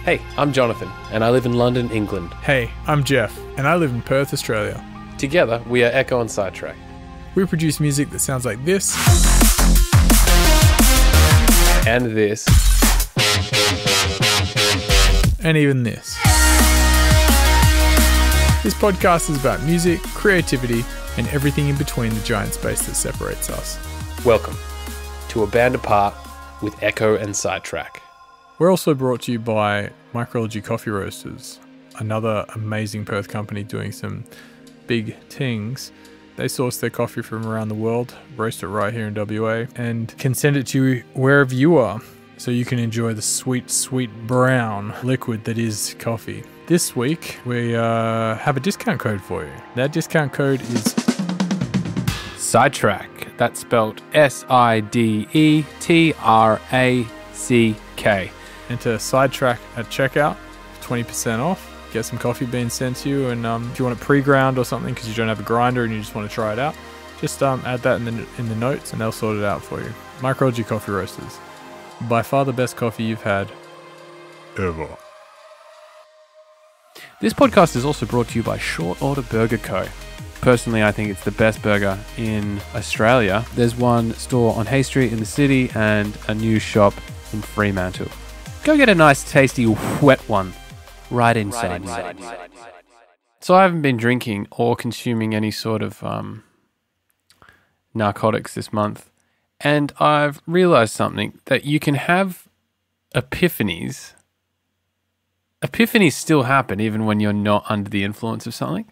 Hey, I'm Jonathan, and I live in London, England. Hey, I'm Jeff, and I live in Perth, Australia. Together, we are Echo and Sidetrack. We produce music that sounds like this. And this. And even this. This podcast is about music, creativity, and everything in between the giant space that separates us. Welcome to A Band Apart with Echo and Sidetrack. We're also brought to you by Micrology Coffee Roasters, another amazing Perth company doing some big things. They source their coffee from around the world, roast it right here in WA, and can send it to you wherever you are, so you can enjoy the sweet, sweet brown liquid that is coffee. This week, we have a discount code for you. That discount code is Sidetrack. That's spelled SIDETRACK. Enter Sidetrack at checkout, 20% off. Get some coffee beans sent to you, and if you want it pre-ground or something because you don't have a grinder and you just want to try it out, just add that in the notes and they'll sort it out for you. Micrology Coffee Roasters. By far the best coffee you've had ever. This podcast is also brought to you by Short Order Burger Co. Personally, I think it's the best burger in Australia. There's one store on Hay Street in the city and a new shop in Fremantle. Go get a nice, tasty, wet one right inside. So I haven't been drinking or consuming any sort of narcotics this month. And I've realized something, that you can have epiphanies. Epiphanies still happen even when you're not under the influence of something.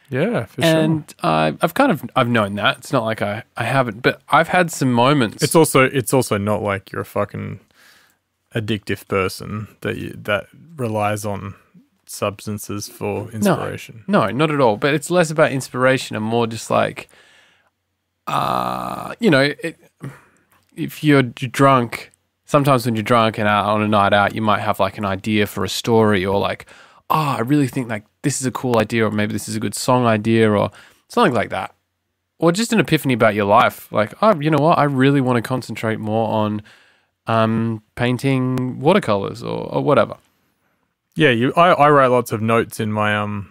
Yeah, for sure. And I've known that. It's not like I haven't, but I've had some moments. It's also not like you're a fucking addictive person that relies on substances for inspiration. No, not at all. But it's less about inspiration and more just like, if you're drunk, sometimes when you're drunk and out on a night out, you might have like an idea for a story, or like, I really think like this is a cool idea, or maybe this is a good song idea, or something like that. Or just an epiphany about your life. Like, you know what? I really want to concentrate more on painting watercolors or whatever. Yeah, I write lots of notes in my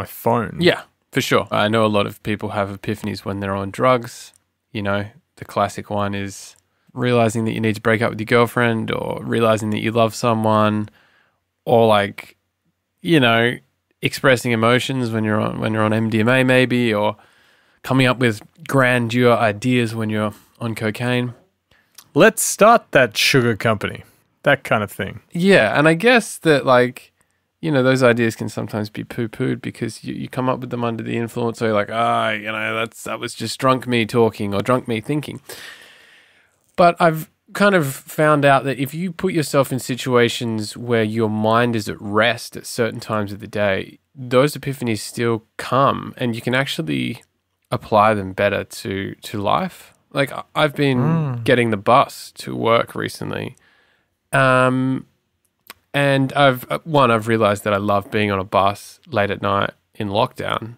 phone. Yeah, for sure. I know a lot of people have epiphanies when they're on drugs. You know, the classic one is realizing that you need to break up with your girlfriend, or realizing that you love someone, or like, you know, expressing emotions when you're on MDMA maybe, or coming up with grandeur ideas when you're on cocaine. Let's start that sugar company, that kind of thing. Yeah, and I guess that, like, you know, those ideas can sometimes be poo-pooed because you come up with them under the influence, so you're like, that was just drunk me talking or drunk me thinking. But I've kind of found out that if you put yourself in situations where your mind is at rest at certain times of the day, those epiphanies still come, and you can actually apply them better to life. Like, I've been getting the bus to work recently, and I've realized that I love being on a bus late at night in lockdown,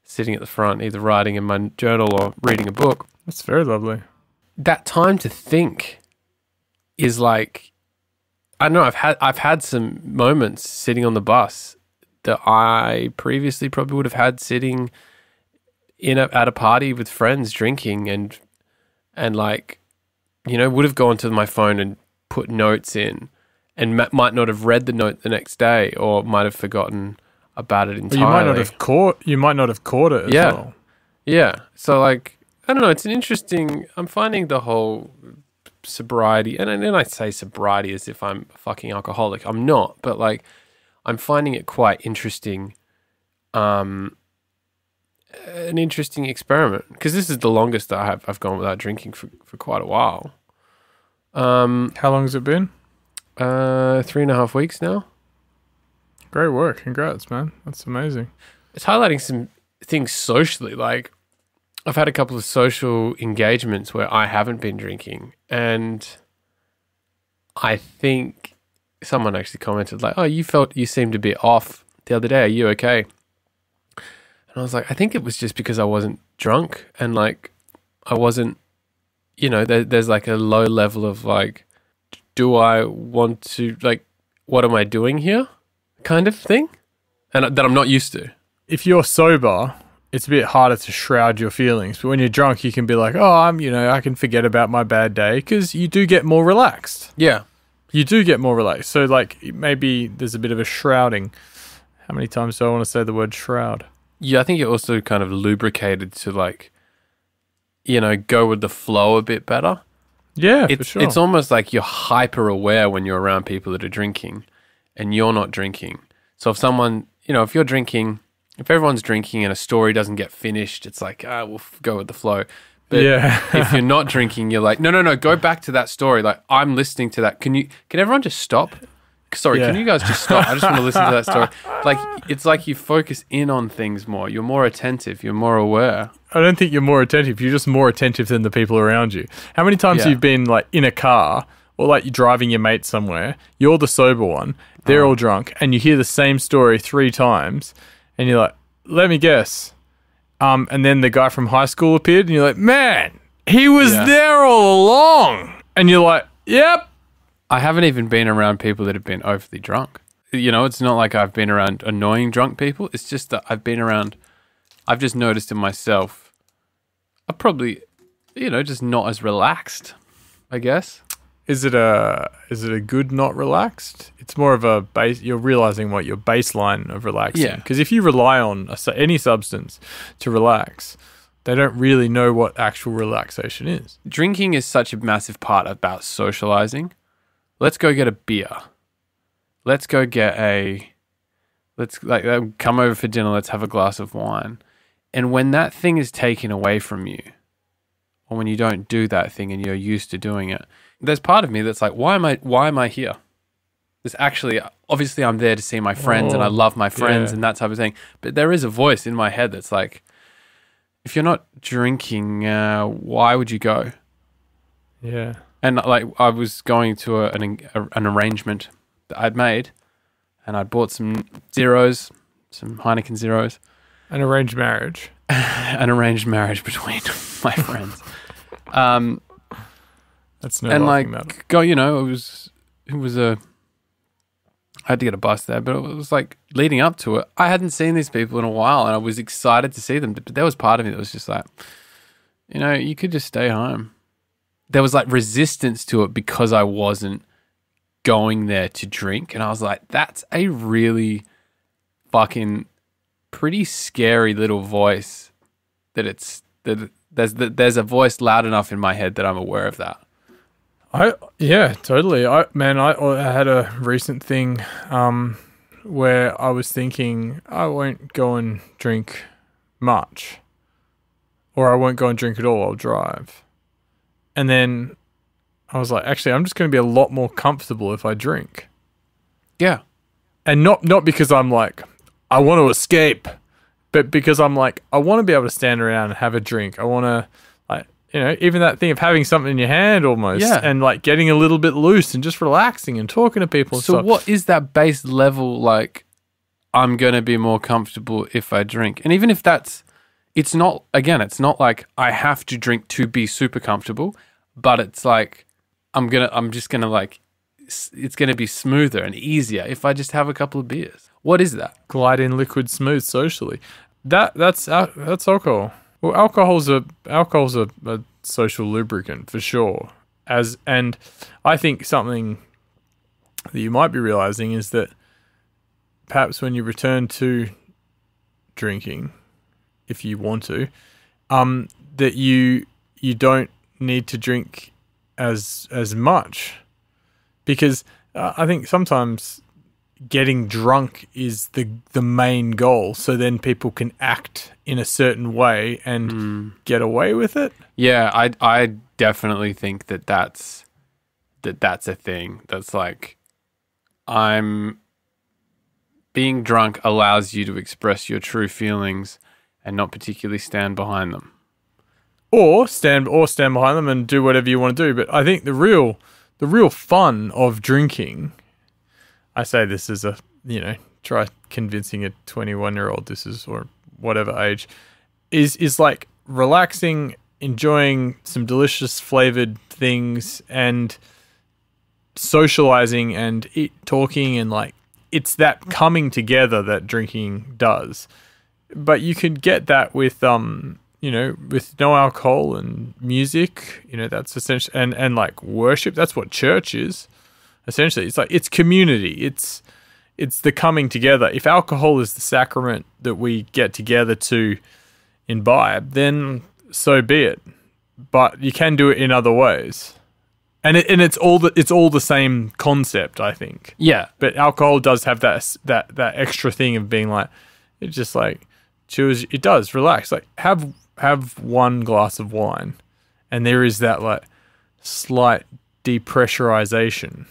sitting at the front, either writing in my journal or reading a book. That's very lovely. That time to think is like, I don't know, I've had some moments sitting on the bus that I previously probably would have had sitting at a party with friends drinking, and like, you know, would have gone to my phone and put notes in, and might not have read the note the next day, or might have forgotten about it entirely. You might not have caught it as well. Yeah. So like, I don't know, it's an interesting, I'm finding the whole sobriety, and then I say sobriety as if I'm a fucking alcoholic. I'm not, but like, I'm finding it quite interesting, an interesting experiment, because this is the longest that I've gone without drinking for quite a while. How long has it been? 3.5 weeks now. Great work. Congrats, man. That's amazing. It's highlighting some things socially. Like, I've had a couple of social engagements where I haven't been drinking, and I think someone actually commented like, you seemed a bit off the other day. Are you okay? And I was like, I think it was just because I wasn't drunk, and like, I wasn't, you know, there's like a low level of like do I want to, like, what am I doing here kind of thing, and that I'm not used to. If you're sober, it's a bit harder to shroud your feelings. But when you're drunk, you can be like, oh, I can forget about my bad day, because you do get more relaxed. Yeah. You do get more relaxed. So, like, maybe there's a bit of a shrouding. How many times do I want to say the word shroud? Yeah, I think you're also kind of lubricated to, like, go with the flow a bit better. Yeah, for sure. It's almost like you're hyper aware when you're around people that are drinking and you're not drinking. So if someone, if you're drinking, if everyone's drinking and a story doesn't get finished, it's like, we'll go with the flow. But if you're not drinking, you're like, no, go back to that story. Like, I'm listening to that. Can everyone just stop? Sorry, Can you guys just stop? I just want to listen to that story. Like, it's like you focus in on things more. You're more attentive. You're more aware. I don't think you're more attentive. You're just more attentive than the people around you. How many times have you been, like, in a car or, like, you're driving your mate somewhere, you're the sober one, they're all drunk, and you hear the same story 3 times, and you're like, let me guess. And then the guy from high school appeared, and you're like, man, he was there all along. And you're like, yep. I haven't even been around people that have been overly drunk. It's not like I've been around annoying drunk people. It's just that I've just noticed in myself, I'm probably, just not as relaxed, I guess. Is it a good not relaxed? It's more of a base. You're realizing what your baseline of relaxing. Yeah. Because if you rely on any substance to relax, they don't really know what actual relaxation is. Drinking is such a massive part about socializing. Let's go get a beer. Let's go get come over for dinner. Let's have a glass of wine. And when that thing is taken away from you, or when you don't do that thing and you're used to doing it, there's part of me that's like, why am I here? There's actually, obviously I'm there to see my friends and I love my friends and that type of thing. But there is a voice in my head that's like, if you're not drinking, why would you go? Yeah. And like, I was going to an arrangement that I'd made, and I'd bought some zeros, some Heineken zeros. An arranged marriage. An arranged marriage between my friends. That's no and laughing like, matter. go, I had to get a bus there, but it was like leading up to it. I hadn't seen these people in a while, and I was excited to see them. But there was part of me that was just like, you could just stay home. There was like resistance to it because I wasn't going there to drink. And I was like, that's a really fucking pretty scary little voice there's a voice loud enough in my head that I'm aware of that. Yeah, totally. I had a recent thing where I was thinking I won't go and drink much, or I won't go and drink at all. I'll drive. And then I was like, actually, I'm just going to be a lot more comfortable if I drink. Yeah. And not because I'm like, I want to escape, but because I'm like, I want to be able to stand around and have a drink. I want to, like, even that thing of having something in your hand almost, and like getting a little bit loose and just relaxing and talking to people. And stuff. What is that base level, like, I'm going to be more comfortable if I drink? And even if it's not like I have to drink to be super comfortable, but it's like, it's going to be smoother and easier if I just have a couple of beers. What is that? Glide in liquid smooth socially. That's alcohol. Well, alcohol's a social lubricant for sure. And I think something that you might be realizing is that perhaps when you return to drinking, if you want to, that you don't need to drink as much, because I think sometimes getting drunk is the main goal, so then people can act in a certain way and get away with it. Yeah, I definitely think that's a thing. That's like, being drunk allows you to express your true feelings and not particularly stand behind them. Or stand behind them and do whatever you want to do. But I think the real fun of drinking, I say this as a, try convincing a 21-year-old this is, or whatever age, is like relaxing, enjoying some delicious flavored things, and socializing and talking and like it's that coming together that drinking does. But you can get that with with no alcohol and music, that's essentially and like worship. That's what church is. Essentially, it's like it's community. It's the coming together. If alcohol is the sacrament that we get together to imbibe, then so be it. But you can do it in other ways. And it's all the same concept, I think. Yeah. But alcohol does have that extra thing of being like, it just like chews. It does relax. Like have one glass of wine, and there is that like slight depressurization.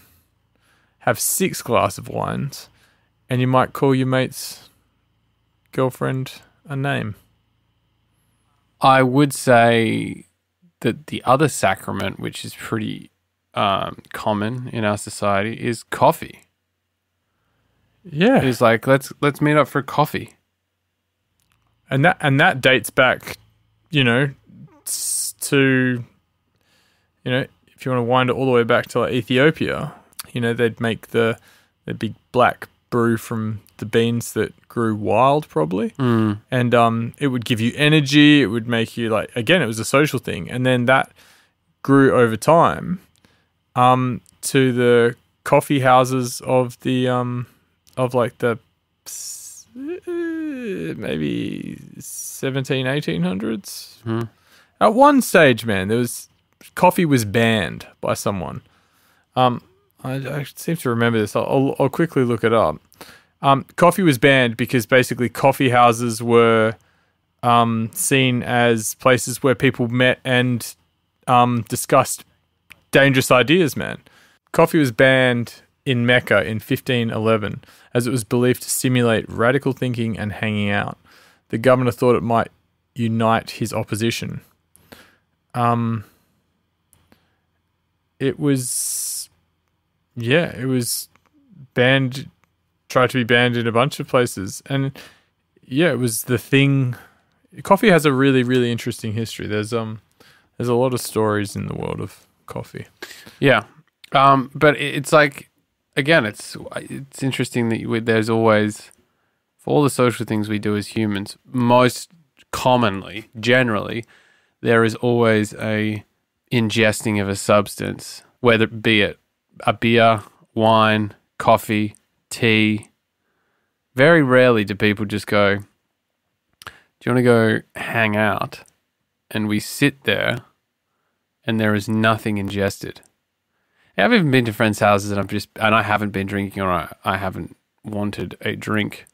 Have 6 glasses of wines, and you might call your mate's girlfriend a name. I would say that the other sacrament, which is pretty common in our society, is coffee. Yeah, it's like let's meet up for coffee, and that dates back, to if you want to wind it all the way back to like Ethiopia, they'd make the big black brew from the beans that grew wild, probably, and it would give you energy. It would make you like, again, it was a social thing, and then that grew over time to the coffee houses of the of like the maybe 1800s. At one stage, man, coffee was banned by someone. I seem to remember this. I'll quickly look it up. Coffee was banned because basically coffee houses were seen as places where people met and discussed dangerous ideas, man. Coffee was banned in Mecca in 1511 as it was believed to stimulate radical thinking and hanging out. The governor thought it might unite his opposition. It was banned, tried to be banned in a bunch of places. And yeah, it was the thing. Coffee has a really, really interesting history. There's a lot of stories in the world of coffee. Yeah. But it's like, again, it's interesting that there's always, for all the social things we do as humans, most commonly, generally, there is always a ingesting of a substance, whether it be it a beer, wine, coffee, tea. Very rarely do people just go, do you want to go hang out? And we sit there and there is nothing ingested. I've even been to friends' houses and I haven't been drinking, or I haven't wanted a drink.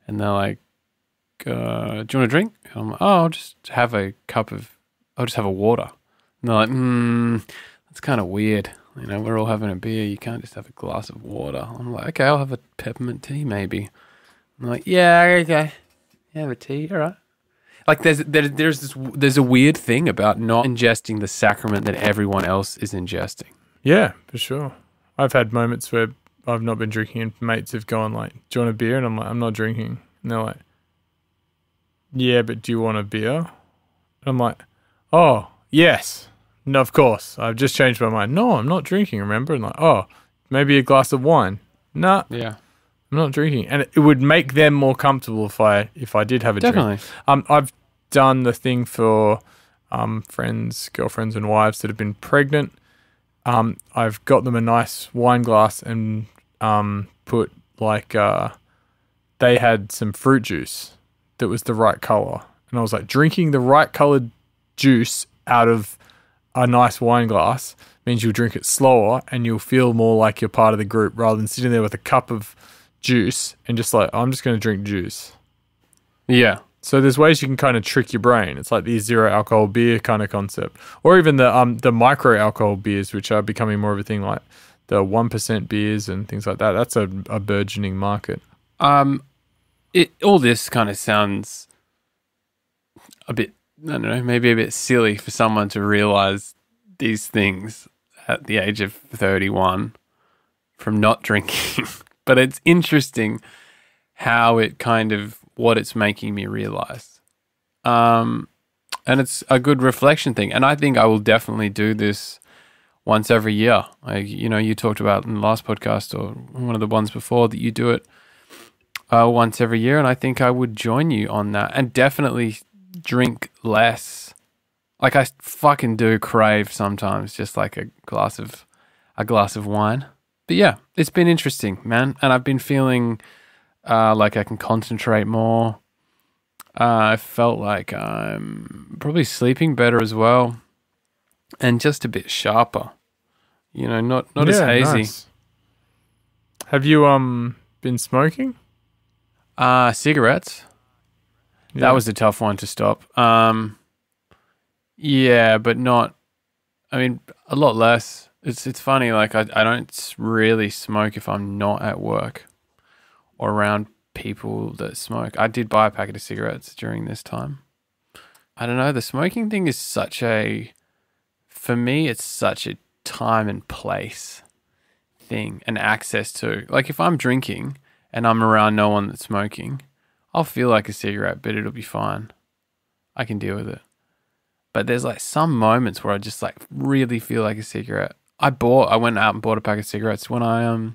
And they're like, do you want a drink? And I'm like, I'll just have a water. And they're like, that's kind of weird. We're all having a beer. You can't just have a glass of water. I'm like, okay, I'll have a peppermint tea maybe. And they're like, yeah, okay. You have a tea, all right. Like there's a weird thing about not ingesting the sacrament that everyone else is ingesting. Yeah, for sure. I've had moments where I've not been drinking and mates have gone like, do you want a beer? And I'm like, I'm not drinking. And they're like, yeah, but do you want a beer? And I'm like, oh, yes. No, of course. I've just changed my mind. No, I'm not drinking, remember? And like, oh, maybe a glass of wine. Nah. Yeah. I'm not drinking. And it would make them more comfortable if I did have a Definitely. drink. I've done the thing for friends, girlfriends and wives that have been pregnant. I've got them a nice wine glass and put like they had some fruit juice that was the right color. And I was like, drinking the right colored juice out of a nice wine glass means you'll drink it slower and you'll feel more like you're part of the group rather than sitting there with a cup of juice and just like, I'm just going to drink juice. Yeah. So there's ways you can kind of trick your brain. It's like the 0 alcohol beer kind of concept, or even the micro alcohol beers, which are becoming more of a thing, like the 1% beers and things like that. That's a burgeoning market. All this kind of sounds a bit, I don't know, maybe a bit silly for someone to realize these things at the age of 31 from not drinking. But it's interesting how it kind of, what it's making me realize. And it's a good reflection thing. And I think I will definitely do this once every year. You talked about in the last podcast or one of the ones before that you do it once every year, and I think I would join you on that, and definitely drink less. Like I fucking do crave sometimes just like a glass of wine. But yeah, it's been interesting, man, and I've been feeling like I can concentrate more. I felt like I'm probably sleeping better as well, and just a bit sharper. Not as hazy. Nice. Have you been smoking? Cigarettes. Yeah. That was a tough one to stop. Yeah, but not. I mean, a lot less. It's funny. Like I don't really smoke if I'm not at work or around people that smoke. I did buy a packet of cigarettes during this time. I don't know. The smoking thing is for me, it's such a time and place thing and access to. Like if I'm drinking and I'm around no one that's smoking, I'll feel like a cigarette, but it'll be fine. I can deal with it. But there's like some moments where I just like really feel like a cigarette. I went out and bought a pack of cigarettes when I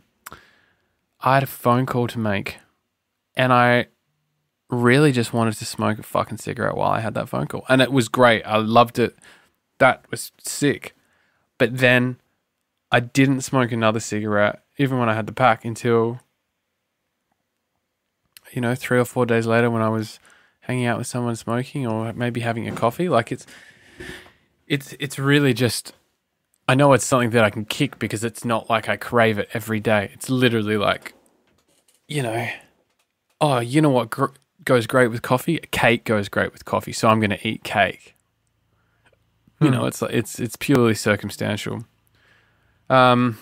had a phone call to make, and I really just wanted to smoke a fucking cigarette while I had that phone call. And it was great. I loved it. That was sick. But then I didn't smoke another cigarette, even when I had the pack, until 3 or 4 days later when I was hanging out with someone smoking or maybe having a coffee. Like it's really just, I know it's something that I can kick because it's not like I crave it every day. It's literally like, oh, you know what goes great with coffee? Cake goes great with coffee, so I'm going to eat cake. It's like it's purely circumstantial. Yeah,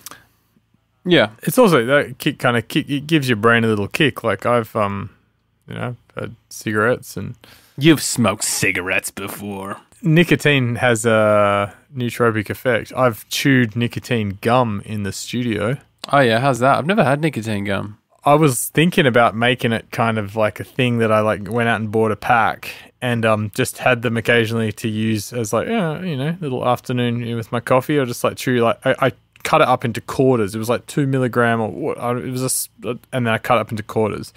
it's also that kick. It gives your brain a little kick. Like I've had cigarettes, and you've smoked cigarettes before. Nicotine has a nootropic effect. I've chewed nicotine gum in the studio. Oh yeah, how's that? I've never had nicotine gum. I was thinking about making it kind of like a thing that I like went out and bought a pack and just had them occasionally to use as like, little afternoon with my coffee, or just like chew. Like I cut it up into quarters. It was like 2 milligram or what? It was and then I cut it up into quarters.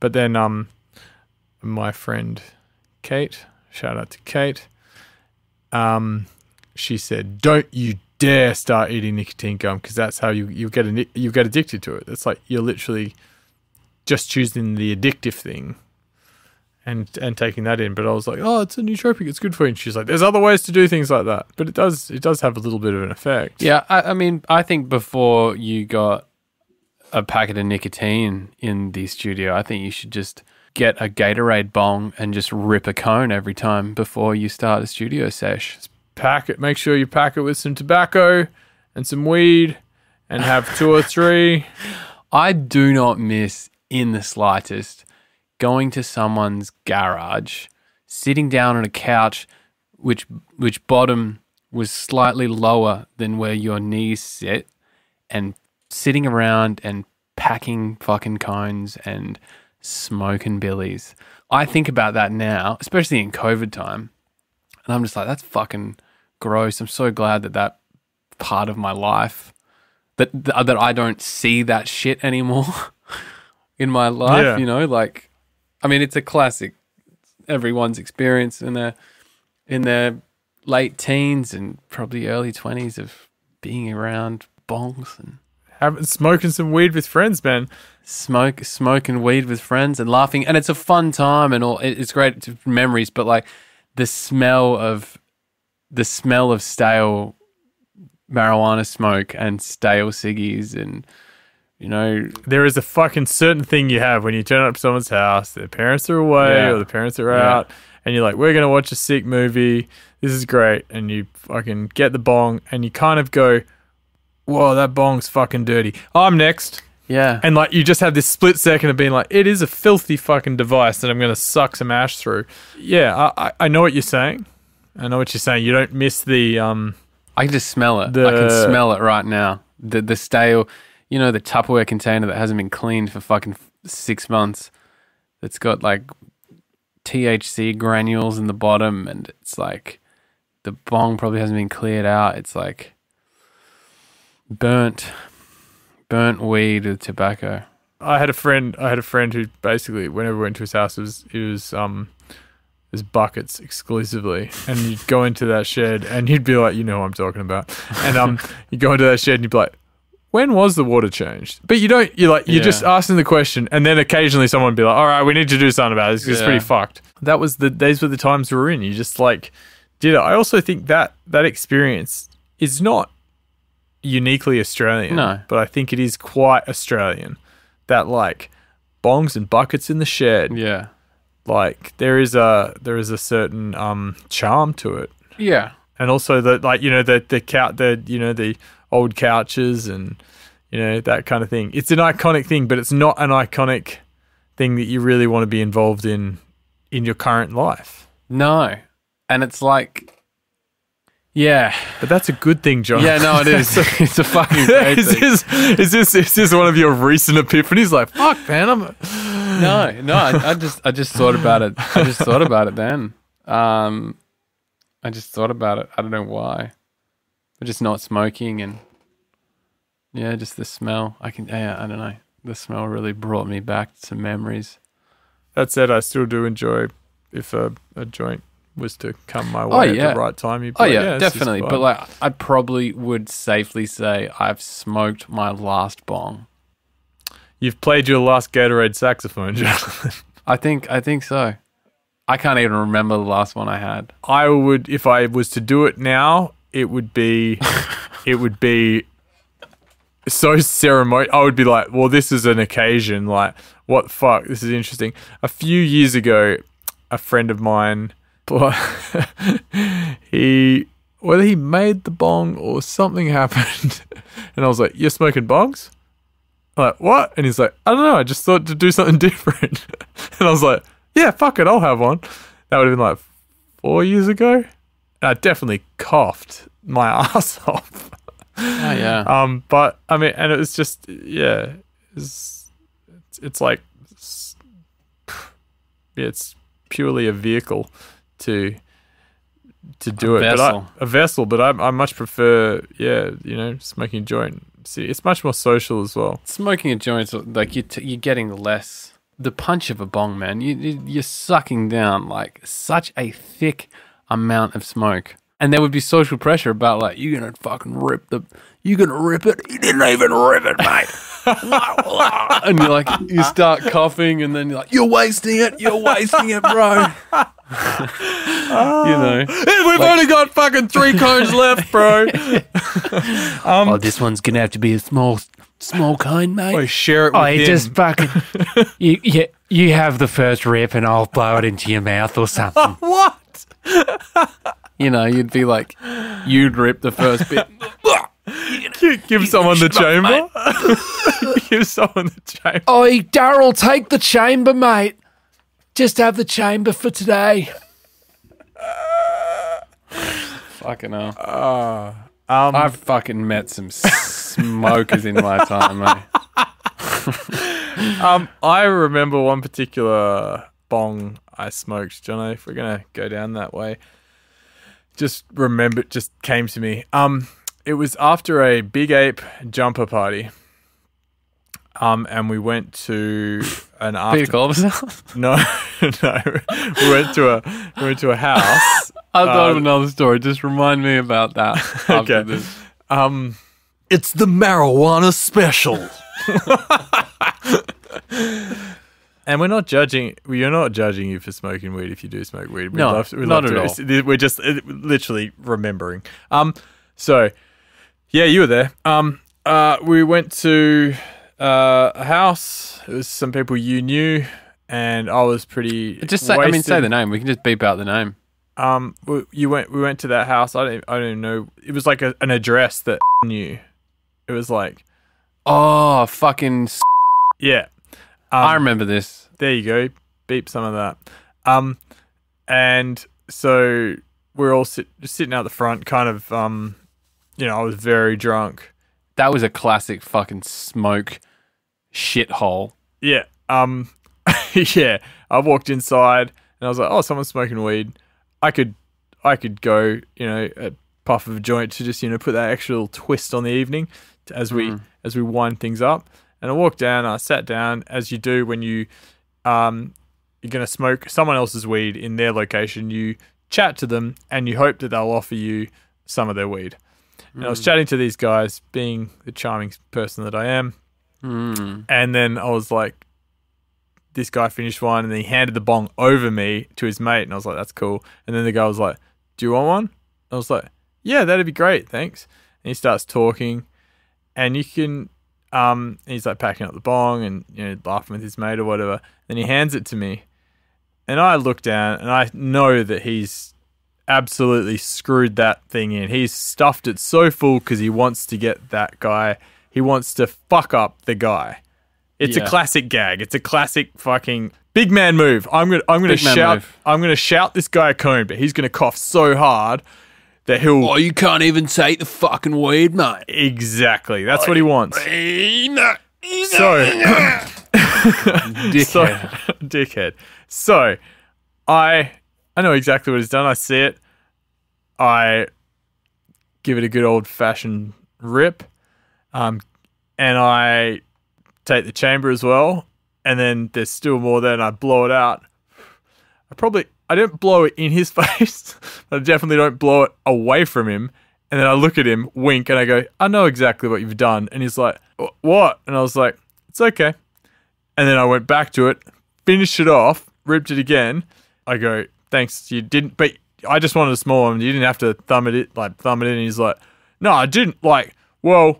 But then my friend Kate, shout out to Kate, she said, "Don't you dare start eating nicotine gum, because that's how you get addicted to it. It's like you're literally just choosing the addictive thing and taking that in." But I was like, "Oh, it's a nootropic, it's good for you." And she's like, "There's other ways to do things like that." But it does have a little bit of an effect. Yeah, I mean, I think before you got a packet of nicotine in the studio, I think you should just get a Gatorade bong and just rip a cone every time before you start a studio sesh. Pack it. Make sure you pack it with some tobacco and some weed, and have 2 or 3. I do not miss in the slightest going to someone's garage, sitting down on a couch, which bottom was slightly lower than where your knees sit, and sitting around and packing fucking cones and smoking billies. I think about that now, especially in COVID time, and I'm just like, that's fucking gross. I'm so glad that part of my life, that I don't see that shit anymore in my life. Yeah. Like, I mean, it's a classic. Everyone's experience in their late teens and probably early 20s of being around bongs and smoking some weed with friends, man. Smoking weed with friends and laughing, and it's a fun time and all. It's great memories, but like the smell of stale marijuana smoke and stale ciggies, and there is a fucking certain thing you have when you turn up to someone's house, their parents are away or the parents are out, and you're like, we're going to watch a sick movie, this is great, and you fucking get the bong and you kind of go, whoa, that bong's fucking dirty, I'm next. Yeah. And like you just have this split second of being like, it is a filthy fucking device that I'm going to suck some ash through. Yeah, I know what you're saying. I know what you're saying. You don't miss the I can just smell it. I can smell it right now. The stale, the Tupperware container that hasn't been cleaned for fucking 6 months. That's got like THC granules in the bottom, and it's like the bong probably hasn't been cleared out. It's like, burnt weed with tobacco. I had a friend who basically, whenever we went to his house, it was buckets exclusively, and you'd go into that shed and you'd be like, you know what I'm talking about, and you go into that shed and you'd be like, when was the water changed? But you're just asking the question, and then occasionally someone would be like, all right, we need to do something about this. It's pretty fucked. These were the times we were in. You just like did it. I also think that experience is not uniquely Australian. No. But I think it is quite Australian. That like bongs and buckets in the shed. Yeah. Like there is a certain charm to it. Yeah. And also the old couches and that kind of thing. It's an iconic thing, but it's not an iconic thing that you really want to be involved in your current life. No. And it's like, yeah. But that's a good thing, John. Yeah, no, it is. It's a fucking great thing. Is this one of your recent epiphanies? Like, fuck, man, No, I just thought about it. I just thought about it then. I just thought about it. I don't know why. But just not smoking and just the smell. I don't know. The smell really brought me back to some memories. That said, I still do enjoy if a joint was to come my way at the right time. You'd be definitely. But like, I probably would safely say I've smoked my last bong. You've played your last Gatorade saxophone, Jonathan. I think so. I can't even remember the last one I had. I would, if I was to do it now, it would be so ceremonial. I would be like, well, this is an occasion. Like, what the fuck? This is interesting. A few years ago, a friend of mine, whether he made the bong or something happened, and I was like, you're smoking bongs? I'm like, what? And he's like, I don't know, I just thought to do something different. And I was like, yeah, fuck it, I'll have one. That would have been like 4 years ago. And I definitely coughed my ass off. Oh, yeah. But I mean, and it was just, it's like, it's purely a vehicle to do it. Vessel. But a vessel, but I much prefer, smoking a joint. See, it's much more social as well. Smoking a joint, like you're getting the punch of a bong, man. You're sucking down like such a thick amount of smoke. And there would be social pressure about like, you're going to fucking rip it. You didn't even rip it, mate. And you're like, you start coughing and then you're like, you're wasting it, bro. We've only got fucking 3 cones left, bro. This one's going to have to be a small cone, mate. Oh, share it with him. Just fucking, you have the first rip and I'll blow it into your mouth or something. What? You'd be like, you'd rip the first bit. Give someone the chamber. Give someone the chamber. Oi, Daryl, take the chamber, mate. Just have the chamber for today. Fucking hell. I've fucking met some smokers in my time, mate. I remember one particular bong I smoked, Jono, if we're going to go down that way. Just came to me. It was after a Big Ape jumper party. And we went to an after. Peter Culver's? No. We went to a house. I thought of another story. Just remind me about that after this. It's the marijuana special. And we're not judging. We're not judging you for smoking weed if you do smoke weed. Not at all. We're just literally remembering. So, yeah, you were there. We went to a house. It was some people you knew, and I was pretty. Just say. wasted. Say the name. We can just beep out the name. We went to that house. I don't even know. It was like an address that knew. It was like, oh, fucking. Yeah. I remember this. There you go. Beep some of that. And so we're all sitting out the front, kind of, I was very drunk. That was a classic fucking smoke shithole. Yeah. Yeah. I walked inside and I was like, oh, someone's smoking weed. I could go, a puff of a joint to just, put that extra little twist on the evening. as we wind things up. And I walked down, I sat down, as you do when you're going to smoke someone else's weed in their location. You chat to them and you hope that they'll offer you some of their weed. And I was chatting to these guys, being the charming person that I am. And then I was like, this guy finished one and then he handed the bong over me to his mate. And I was like, that's cool. And then the guy was like, do you want one? I was like, yeah, that'd be great. Thanks. And he starts talking and you can, he's like packing up the bong and, laughing with his mate or whatever. Then he hands it to me and I look down and I know that he's absolutely screwed that thing in. He's stuffed it so full because he wants to get that guy. He wants to fuck up the guy. It's a classic gag. It's a classic fucking big man move. I'm gonna shout this guy a cone, but he's gonna cough so hard that he'll. Oh, you can't even take the fucking weed, mate. Exactly. That's what he wants. So, dickhead. So, I know exactly what he's done. I see it. I give it a good old fashioned rip, and I take the chamber as well, and then there's still more there, and I blow it out. I don't blow it in his face, but I definitely don't blow it away from him. And then I look at him, wink, and I go, I know exactly what you've done. And he's like, what? And I was like, it's okay. And then I went back to it, finished it off, ripped it again. I go, thanks, you didn't, but I just wanted a small one. You didn't have to thumb it in. And he's like, no, I didn't. Whoa.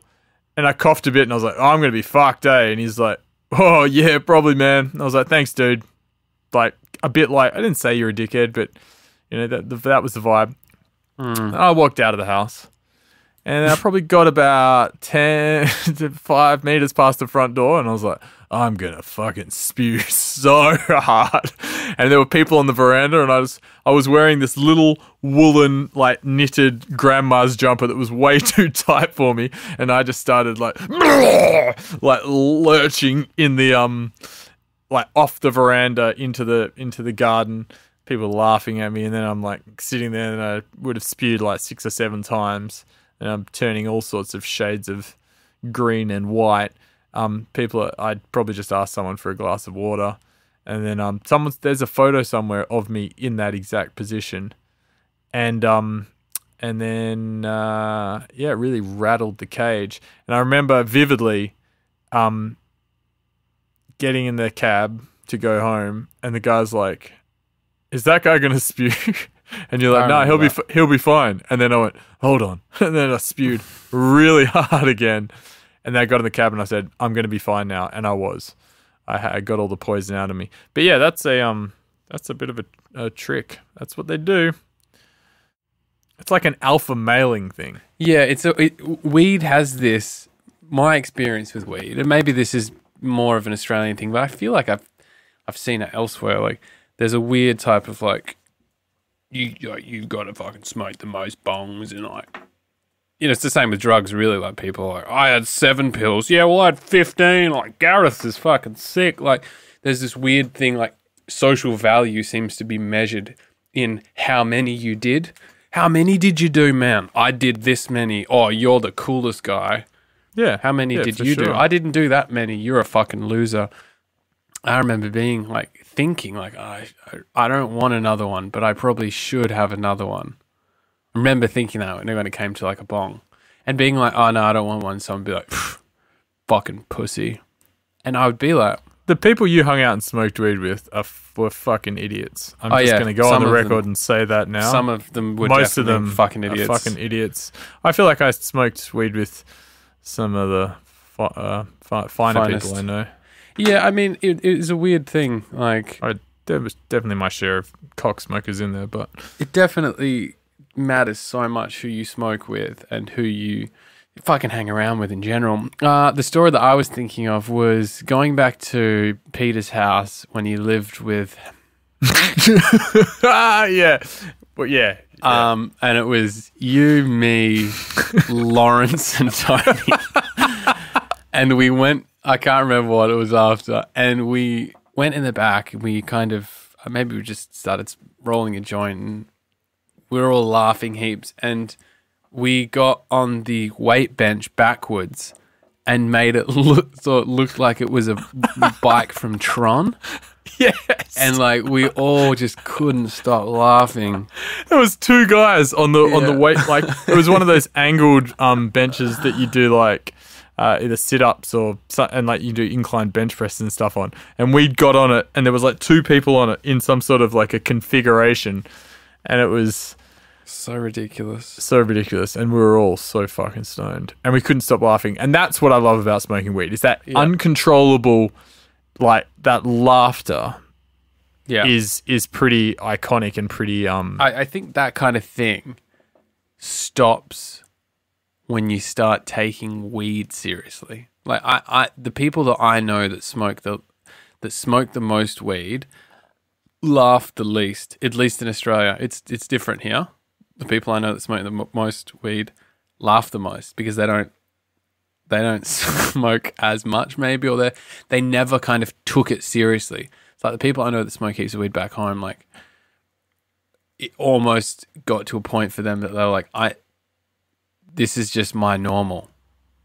And I coughed a bit and I was like, oh, I'm going to be fucked, eh? And he's like, oh, yeah, probably, man. And I was like, thanks, dude. I didn't say you're a dickhead, but, that was the vibe. And I walked out of the house and I probably got about 10 to 5 meters past the front door and I was like, I'm going to fucking spew so hard. And there were people on the veranda and I was wearing this little woolen, knitted grandma's jumper that was way too tight for me. And I just started lurching in the, off the veranda into the garden. People laughing at me. And then I'm sitting there and I would have spewed 6 or 7 times. And I'm turning all sorts of shades of green and white. I'd probably just ask someone for a glass of water. And then there's a photo somewhere of me in that exact position. And then it really rattled the cage. And I remember vividly getting in the cab to go home and the guy's like, is that guy going to spew? And you're like, no, he'll be fine. And then I went, hold on. And then I spewed really hard again. And then I got in the cab and I said, I'm going to be fine now. And I was. I got all the poison out of me. But yeah, that's a bit of a trick. That's what they do. It's like an alpha mailing thing. Yeah, weed has this. My experience with weed, and maybe this is more of an Australian thing, but I feel like I've seen it elsewhere. There's a weird type of you've got to fucking smoke the most bongs and it's the same with drugs, really. People are I had 7 pills. Yeah, well, I had 15. Gareth is fucking sick. There's this weird thing, social value seems to be measured in how many you did. How many did you do, man? I did this many. Oh, you're the coolest guy. Yeah. How many did you do? I didn't do that many. You're a fucking loser. I remember being thinking I don't want another one, but I probably should have another one. I remember thinking that when it came to a bong and being like, oh no, I don't want one. Someone would be like, fucking pussy. And I would be like, the people you hung out and smoked weed with were fucking idiots. I'm just going to go on the record and say that now. Some of them were Most of them fucking idiots. Fucking idiots. I feel like I smoked weed with some of the finer people I know. Yeah, I mean, it was a weird thing. There was definitely my share of cock smokers in there, but it definitely matters so much who you smoke with and who you fucking hang around with in general. The story that I was thinking of was going back to Peter's house when he lived with. Yeah, well, yeah. And it was you, me, Lawrence, and Tony, and we went. I can't remember what it was after. And we went in the back and we maybe we just started rolling a joint and we were all laughing heaps. And we got on the weight bench backwards and made it look so it looked like it was a bike from Tron. Yes. And like we all just couldn't stop laughing. There was two guys on the weight, like it was one of those angled benches that you do like either sit-ups and like you do inclined bench press and stuff on. And we got on it and there was like two people on it in some sort of like a configuration, and it was so ridiculous. And we were all so fucking stoned and we couldn't stop laughing. And that's what I love about smoking weed, is that uncontrollable, like that laughter is pretty iconic and pretty I think that kind of thing stops when you start taking weed seriously. Like I the people that I know that smoke the most weed laugh the least, at least in Australia. It's different here. The people I know that smoke the most weed laugh the most because they don't smoke as much, maybe, or they never kind of took it seriously. It's like the people I know that smoke heaps of weed back home, like it almost got to a point for them that they were like, this is just my normal,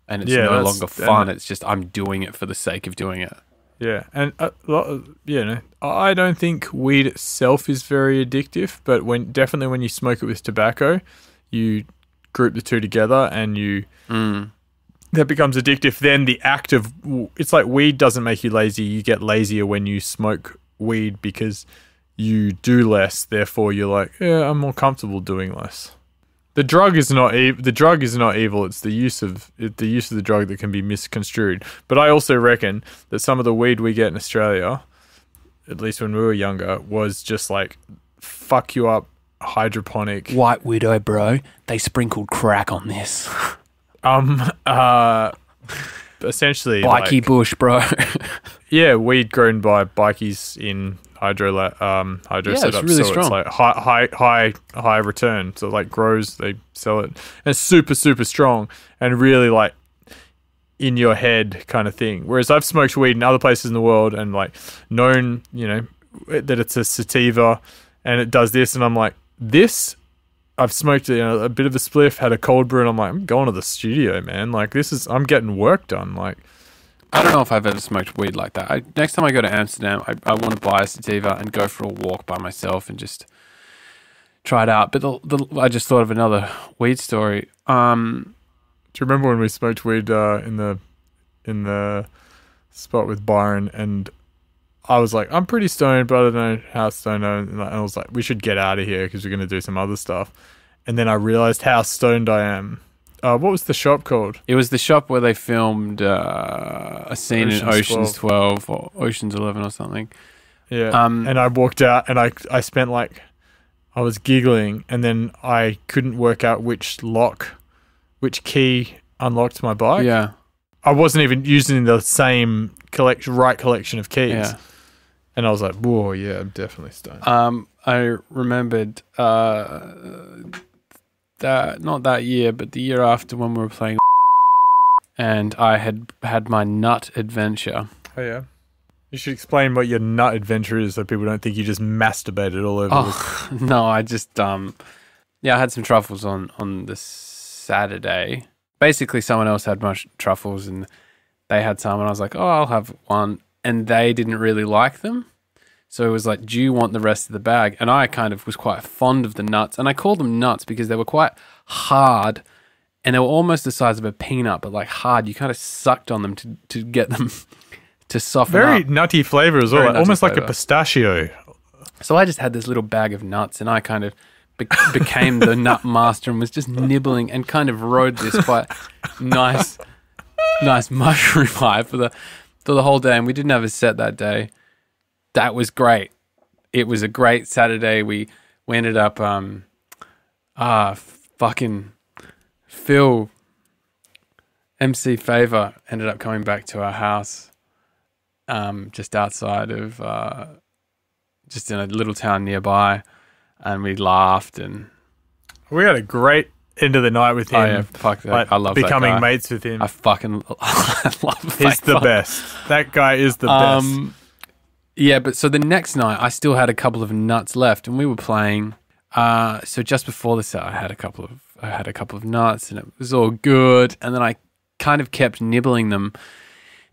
and it's no longer fun. It's just I'm doing it for the sake of doing it. Yeah, and I don't think weed itself is very addictive, but definitely when you smoke it with tobacco, you group the two together and that becomes addictive. Then the act of, it's like weed doesn't make you lazy. You get lazier when you smoke weed because you do less. Therefore, you're like, yeah, I'm more comfortable doing less. The drug is not evil. It's the use of the drug that can be misconstrued. But I also reckon that some of the weed we get in Australia, at least when we were younger, was just like fuck you up, hydroponic. White Widow, bro. They sprinkled crack on this. Essentially, Bikey like, bush, bro. Yeah, weed grown by bikies in hydro setups. It's really so strong. It's like high return. So like grows, they sell it. And it's super, super strong and really like in your head kind of thing. Whereas I've smoked weed in other places in the world and like known, that it's a sativa and it does this, and I'm like, this. I've smoked a bit of a spliff, had a cold brew, and I'm like, I'm going to the studio, man. Like I'm getting work done. Like, I don't know if I've ever smoked weed like that. Next time I go to Amsterdam, I want to buy a sativa and go for a walk by myself and just try it out. But I just thought of another weed story. Do you remember when we smoked weed in the spot with Byron? And I was like, I'm pretty stoned, but I don't know how stoned I am. And I was like, we should get out of here because we're going to do some other stuff. And then I realized how stoned I am. What was the shop called? It was the shop where they filmed a scene in Ocean's 12 or Ocean's 11 or something. Yeah. And I walked out and I spent like, I was giggling, and then I couldn't work out which key unlocked my bike. Yeah. I wasn't even using the same right collection of keys. Yeah. And I was like, whoa, yeah, I'm definitely stoned. I remembered that, not that year, but the year after when we were playing and I had my nut adventure. Oh, yeah. You should explain what your nut adventure is so people don't think you just masturbated all over. No, I just, I had some truffles on this Saturday. Basically, someone else had my truffles and they had some, and I was like, oh, I'll have one. And they didn't really like them. So it was like, do you want the rest of the bag? And I kind of was quite fond of the nuts. And I called them nuts because they were quite hard and they were almost the size of a peanut, but like hard. You kind of sucked on them to get them to soften up. Very nutty flavor as well, almost like a pistachio. So I just had this little bag of nuts and I kind of became the nut master and was just nibbling and kind of rode this quite nice mushroom high for the whole day. And we didn't have a set that day. That was great. It was a great Saturday. We ended up, fucking Phil, MC Favor, ended up coming back to our house, just outside of, just in a little town nearby, and we laughed and we had a great end of the night with him. Oh yeah, fuck that. Like, I love becoming that guy. mates with him. I fucking love He's the best. That guy is the best. Yeah, but so the next night I still had a couple of nuts left and we were playing. So just before the set I had a couple of I had a couple of nuts and it was all good. And then I kind of kept nibbling them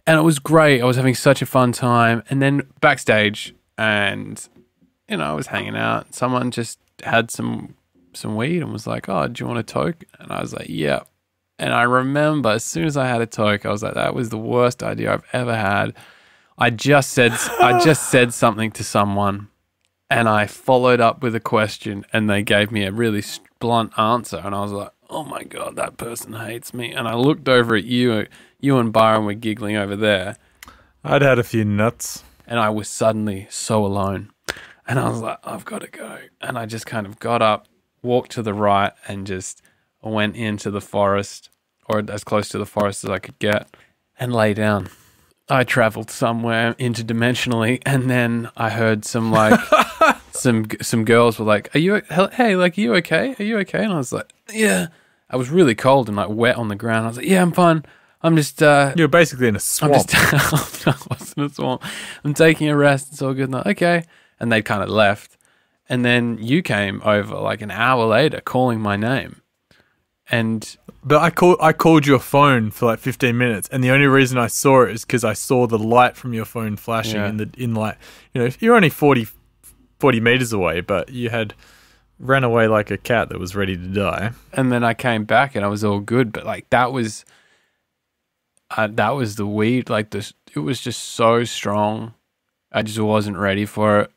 and it was great. I was having such a fun time. And then backstage and, I was hanging out. Someone just had some weed and was like, "Oh, do you want a toke?" And I was like, "Yeah." And I remember as soon as I had a toke, I was like, that was the worst idea I've ever had. I just said something to someone and I followed up with a question and they gave me a really blunt answer. And I was like, oh my God, that person hates me. And I looked over at you. You and Byron were giggling over there. I'd had a few nuts. And I was suddenly so alone. And I was like, I've got to go. And I just kind of got up, walked to the right and just went into the forest, or as close to the forest as I could get, and lay down. I traveled somewhere interdimensionally, and then I heard some some girls were like, "Are you hey? Like, are you okay? Are you okay?" And I was like, "Yeah." I was really cold and like wet on the ground. I was like, "Yeah, I'm fine. I'm just." You're basically in a swamp. I wasn't in a swamp. I'm taking a rest. It's all good. And I'm like, okay. And they kind of left, and then you came over like an hour later, calling my name. But I called your phone for like 15 minutes, and the only reason I saw it is because I saw the light from your phone flashing in like, you're only 40 meters away, but you had ran away like a cat that was ready to die. And then I came back and I was all good, but like that was the weed. Like this, it was just so strong. I just wasn't ready for it,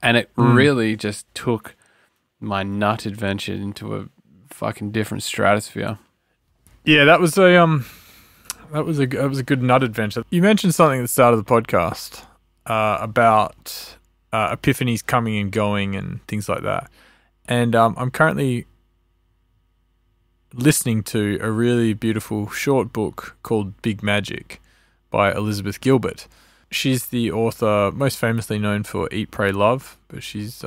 and it really just took my nut adventure into a fucking different stratosphere. Yeah, that was a good nut adventure. You mentioned something at the start of the podcast about epiphanies coming and going and things like that. And I'm currently listening to a really beautiful short book called Big Magic by Elizabeth Gilbert. She's the author most famously known for Eat, Pray, Love, but she's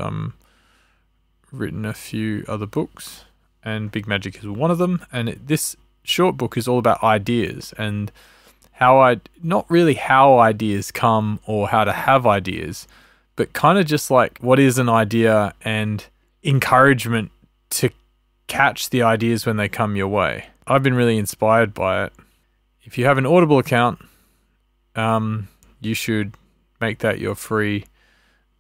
written a few other books, and Big Magic is one of them. And this short book is all about ideas and not really how ideas come or how to have ideas, but kind of just like what is an idea and encouragement to catch the ideas when they come your way. I've been really inspired by it. If you have an Audible account, you should make that your free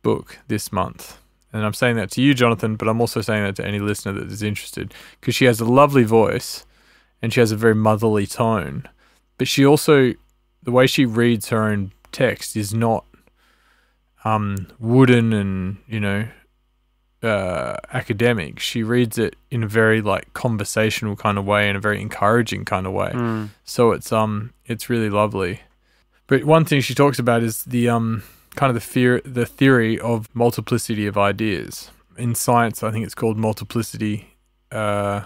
book this month. And I'm saying that to you, Jonathan, but I'm also saying that to any listener that is interested, because she has a lovely voice and she has a very motherly tone. But she also, the way she reads her own text is not wooden and, academic. She reads it in a very like conversational kind of way and a very encouraging kind of way. So it's really lovely. But one thing she talks about is the kind of the theory of multiplicity of ideas. In science, I think it's called multiplicity the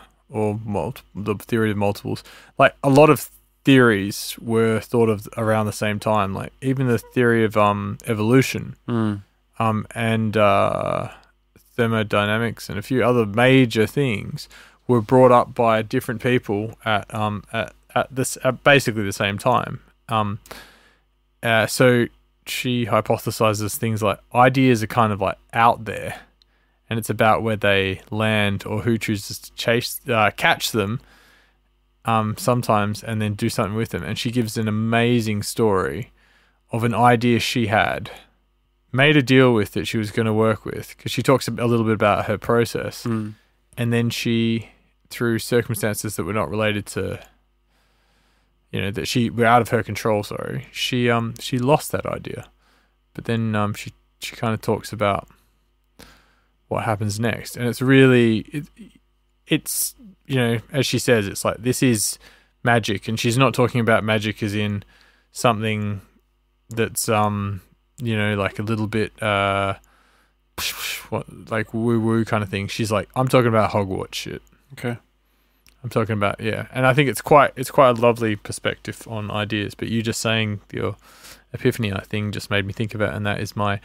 theory of multiples. Like a lot of theories were thought of around the same time. Like even the theory of evolution and thermodynamics and a few other major things were brought up by different people at basically the same time. So she hypothesizes things like ideas are kind of like out there, and it's about where they land or who chooses to catch them sometimes and then do something with them. And she gives an amazing story of an idea she had, made a deal with that she was going to work with, because she talks a little bit about her process. And then she, through circumstances that were not related to, that were out of her control, she lost that idea. But then she kind of talks about what happens next. And it's really, it's as she says, it's like, this is magic. And she's not talking about magic as in something that's, like a little bit, like woo-woo kind of thing. She's like, I'm talking about Hogwarts shit. Okay. I'm talking about, and I think it's quite a lovely perspective on ideas. But you just saying your epiphany thing just made me think of it, and that is my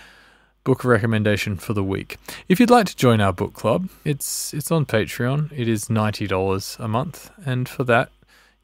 book recommendation for the week. If you'd like to join our book club, it's on Patreon. It is $90 a month, and for that,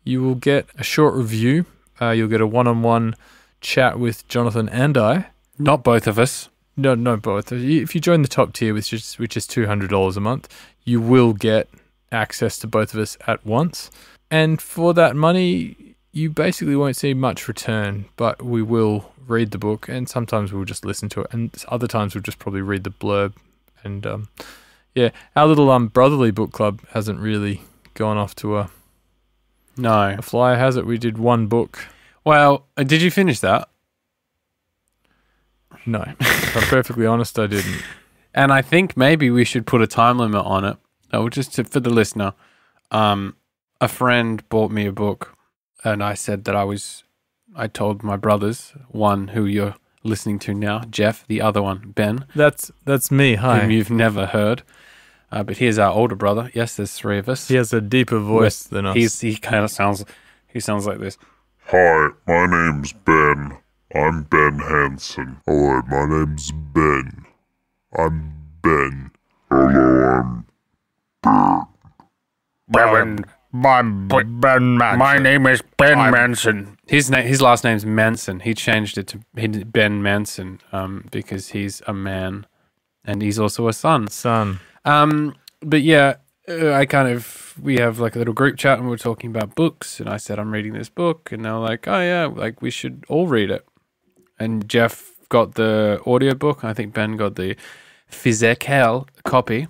you will get a short review. You'll get a one-on-one chat with Jonathan and I. Not both of us. No, both. If you join the top tier, which is $200 a month, you will get access to both of us at once. And for that money, you basically won't see much return, but we will read the book, and sometimes we'll just listen to it, and other times we'll just probably read the blurb. And our little brotherly book club hasn't really gone off to a flyer, has it? We did one book. Well, did you finish that? No, if I'm perfectly honest, I didn't. And I think maybe we should put a time limit on it. For the listener, a friend bought me a book, and I said that I told my brothers, one who you're listening to now, Jeff, the other one, Ben. That's me, hi. Whom you've never heard. But here's our older brother. Yes, there's three of us. He has a deeper voice than us. He sounds like this. Hi, my name's Ben. I'm Ben Hansen. Hello, my name's Ben. I'm Ben. Hello, I'm My name is Ben Manson. His last name's Manson. He changed it to Ben Manson because he's a man, and he's also a son. But yeah, we have like a little group chat, and we're talking about books, and I said I'm reading this book, and they're like, oh yeah, like we should all read it. And Jeff got the audiobook. I think Ben got the physical copy.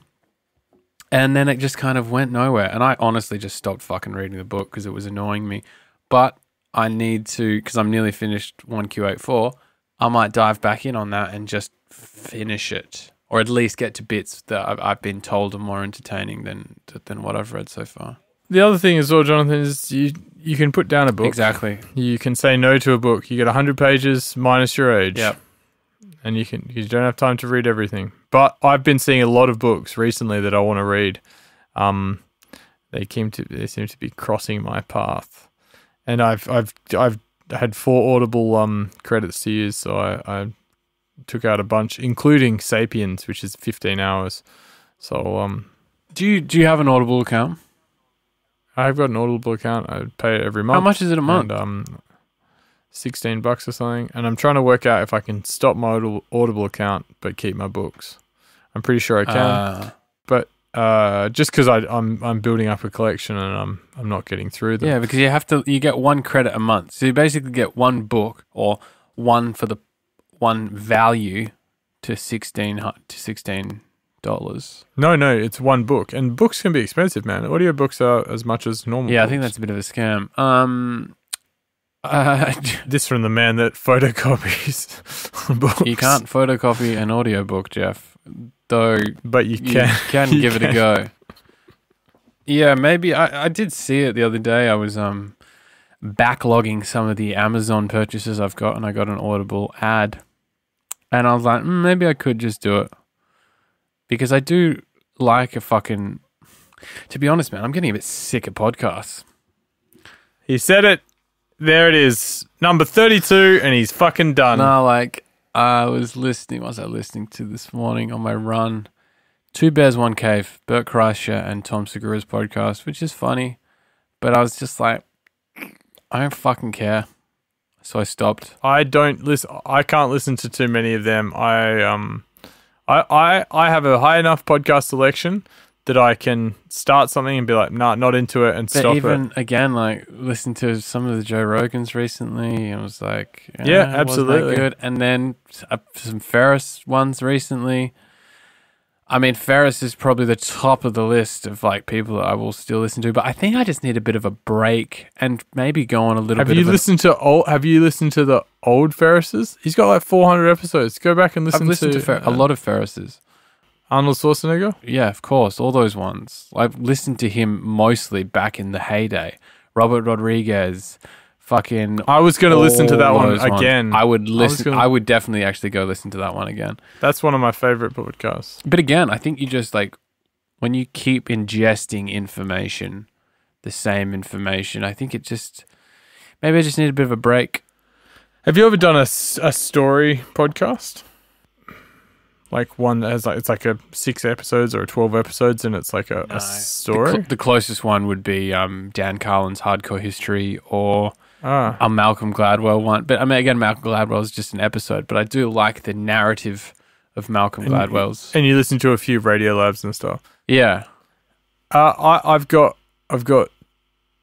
And then it just kind of went nowhere. And I honestly just stopped fucking reading the book because it was annoying me. But I need to, because I'm nearly finished 1Q84, I might dive back in on that and just finish it. Or at least get to bits that I've been told are more entertaining than what I've read so far. The other thing as well, Jonathan, is you can put down a book. Exactly. You can say no to a book. You get 100 pages minus your age. Yep. And you don't have time to read everything. But I've been seeing a lot of books recently that I want to read. They seem to be crossing my path, and I've had 4 Audible credits to use, so I took out a bunch, including Sapiens, which is 15 hours. So do you have an Audible account? I've got an Audible account. I pay it every month. How much is it a month? And, $16 or something, and I'm trying to work out if I can stop my Audible account but keep my books. I'm pretty sure I can, but just because I'm building up a collection and I'm not getting through them. Yeah, because you get 1 credit a month, so you basically get 1 book or one for the one value to $16. No, it's 1 book, and books can be expensive, man. Audiobooks are as much as normal. Yeah, books. I think that's a bit of a scam. This from the man that photocopies books. You can't photocopy an audiobook, Jeff, though. But you can give it a go. Yeah, maybe I did see it the other day. I was backlogging some of the Amazon purchases I've got, and I got an Audible ad, and I was like, maybe I could just do it because I do like a fucking. To be honest, man, I'm getting a bit sick of podcasts. He said it. There it is, number 32, and he's fucking done. No, like, I was listening, what was I listening to this morning on my run? 2 Bears, 1 Cave, Bert Kreischer and Tom Segura's podcast, which is funny, but I was just like, I don't fucking care. So I stopped. I don't listen. I can't listen to too many of them. I have a high enough podcast selection that I can start something and be like, nah, not into it, and but stop even, it. Again, like, listen to some of the Joe Rogans recently, and I was like, yeah, wasn't absolutely that good. And then some Ferris ones recently. I mean, Ferris is probably the top of the list of like people that I will still listen to, but I think I just need a bit of a break and maybe go on a little bit. Have you listened to the old Ferrises? He's got like 400 episodes. Go back and listen. I've listened to a lot of Ferrises. Arnold Schwarzenegger? Yeah, of course, all those ones. I've listened to him mostly back in the heyday. Robert Rodriguez, fucking. I was going to listen to that one again. I would listen. I would definitely actually go listen to that one again. That's one of my favorite podcasts. But again, I think you just like when you keep ingesting information, the same information. I think it just maybe I just need a bit of a break. Have you ever done a story podcast? Like one that has like it's like a 6 episodes or 12 episodes, and it's like a story. The closest one would be Dan Carlin's Hardcore History or a Malcolm Gladwell one. But I mean, again, Malcolm Gladwell is just an episode. But I do like the narrative of Malcolm Gladwell's. And you listen to a few Radio Labs and stuff. Yeah. I've got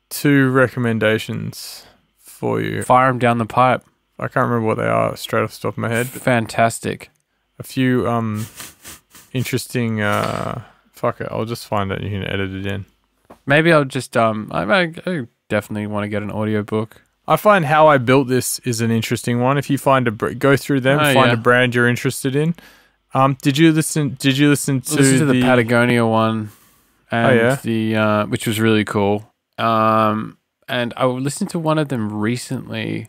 two recommendations for you. Fire them down the pipe. I can't remember what they are straight off the top of my head. But Fantastic. a few interesting. Fuck it, I'll just find it. You can edit it in. Maybe I'll just I definitely want to get an audiobook. I find How I Built This is an interesting one. If you find go through them, find a brand you're interested in. Did you listen to the Patagonia one, and the which was really cool. And I listened to one of them recently.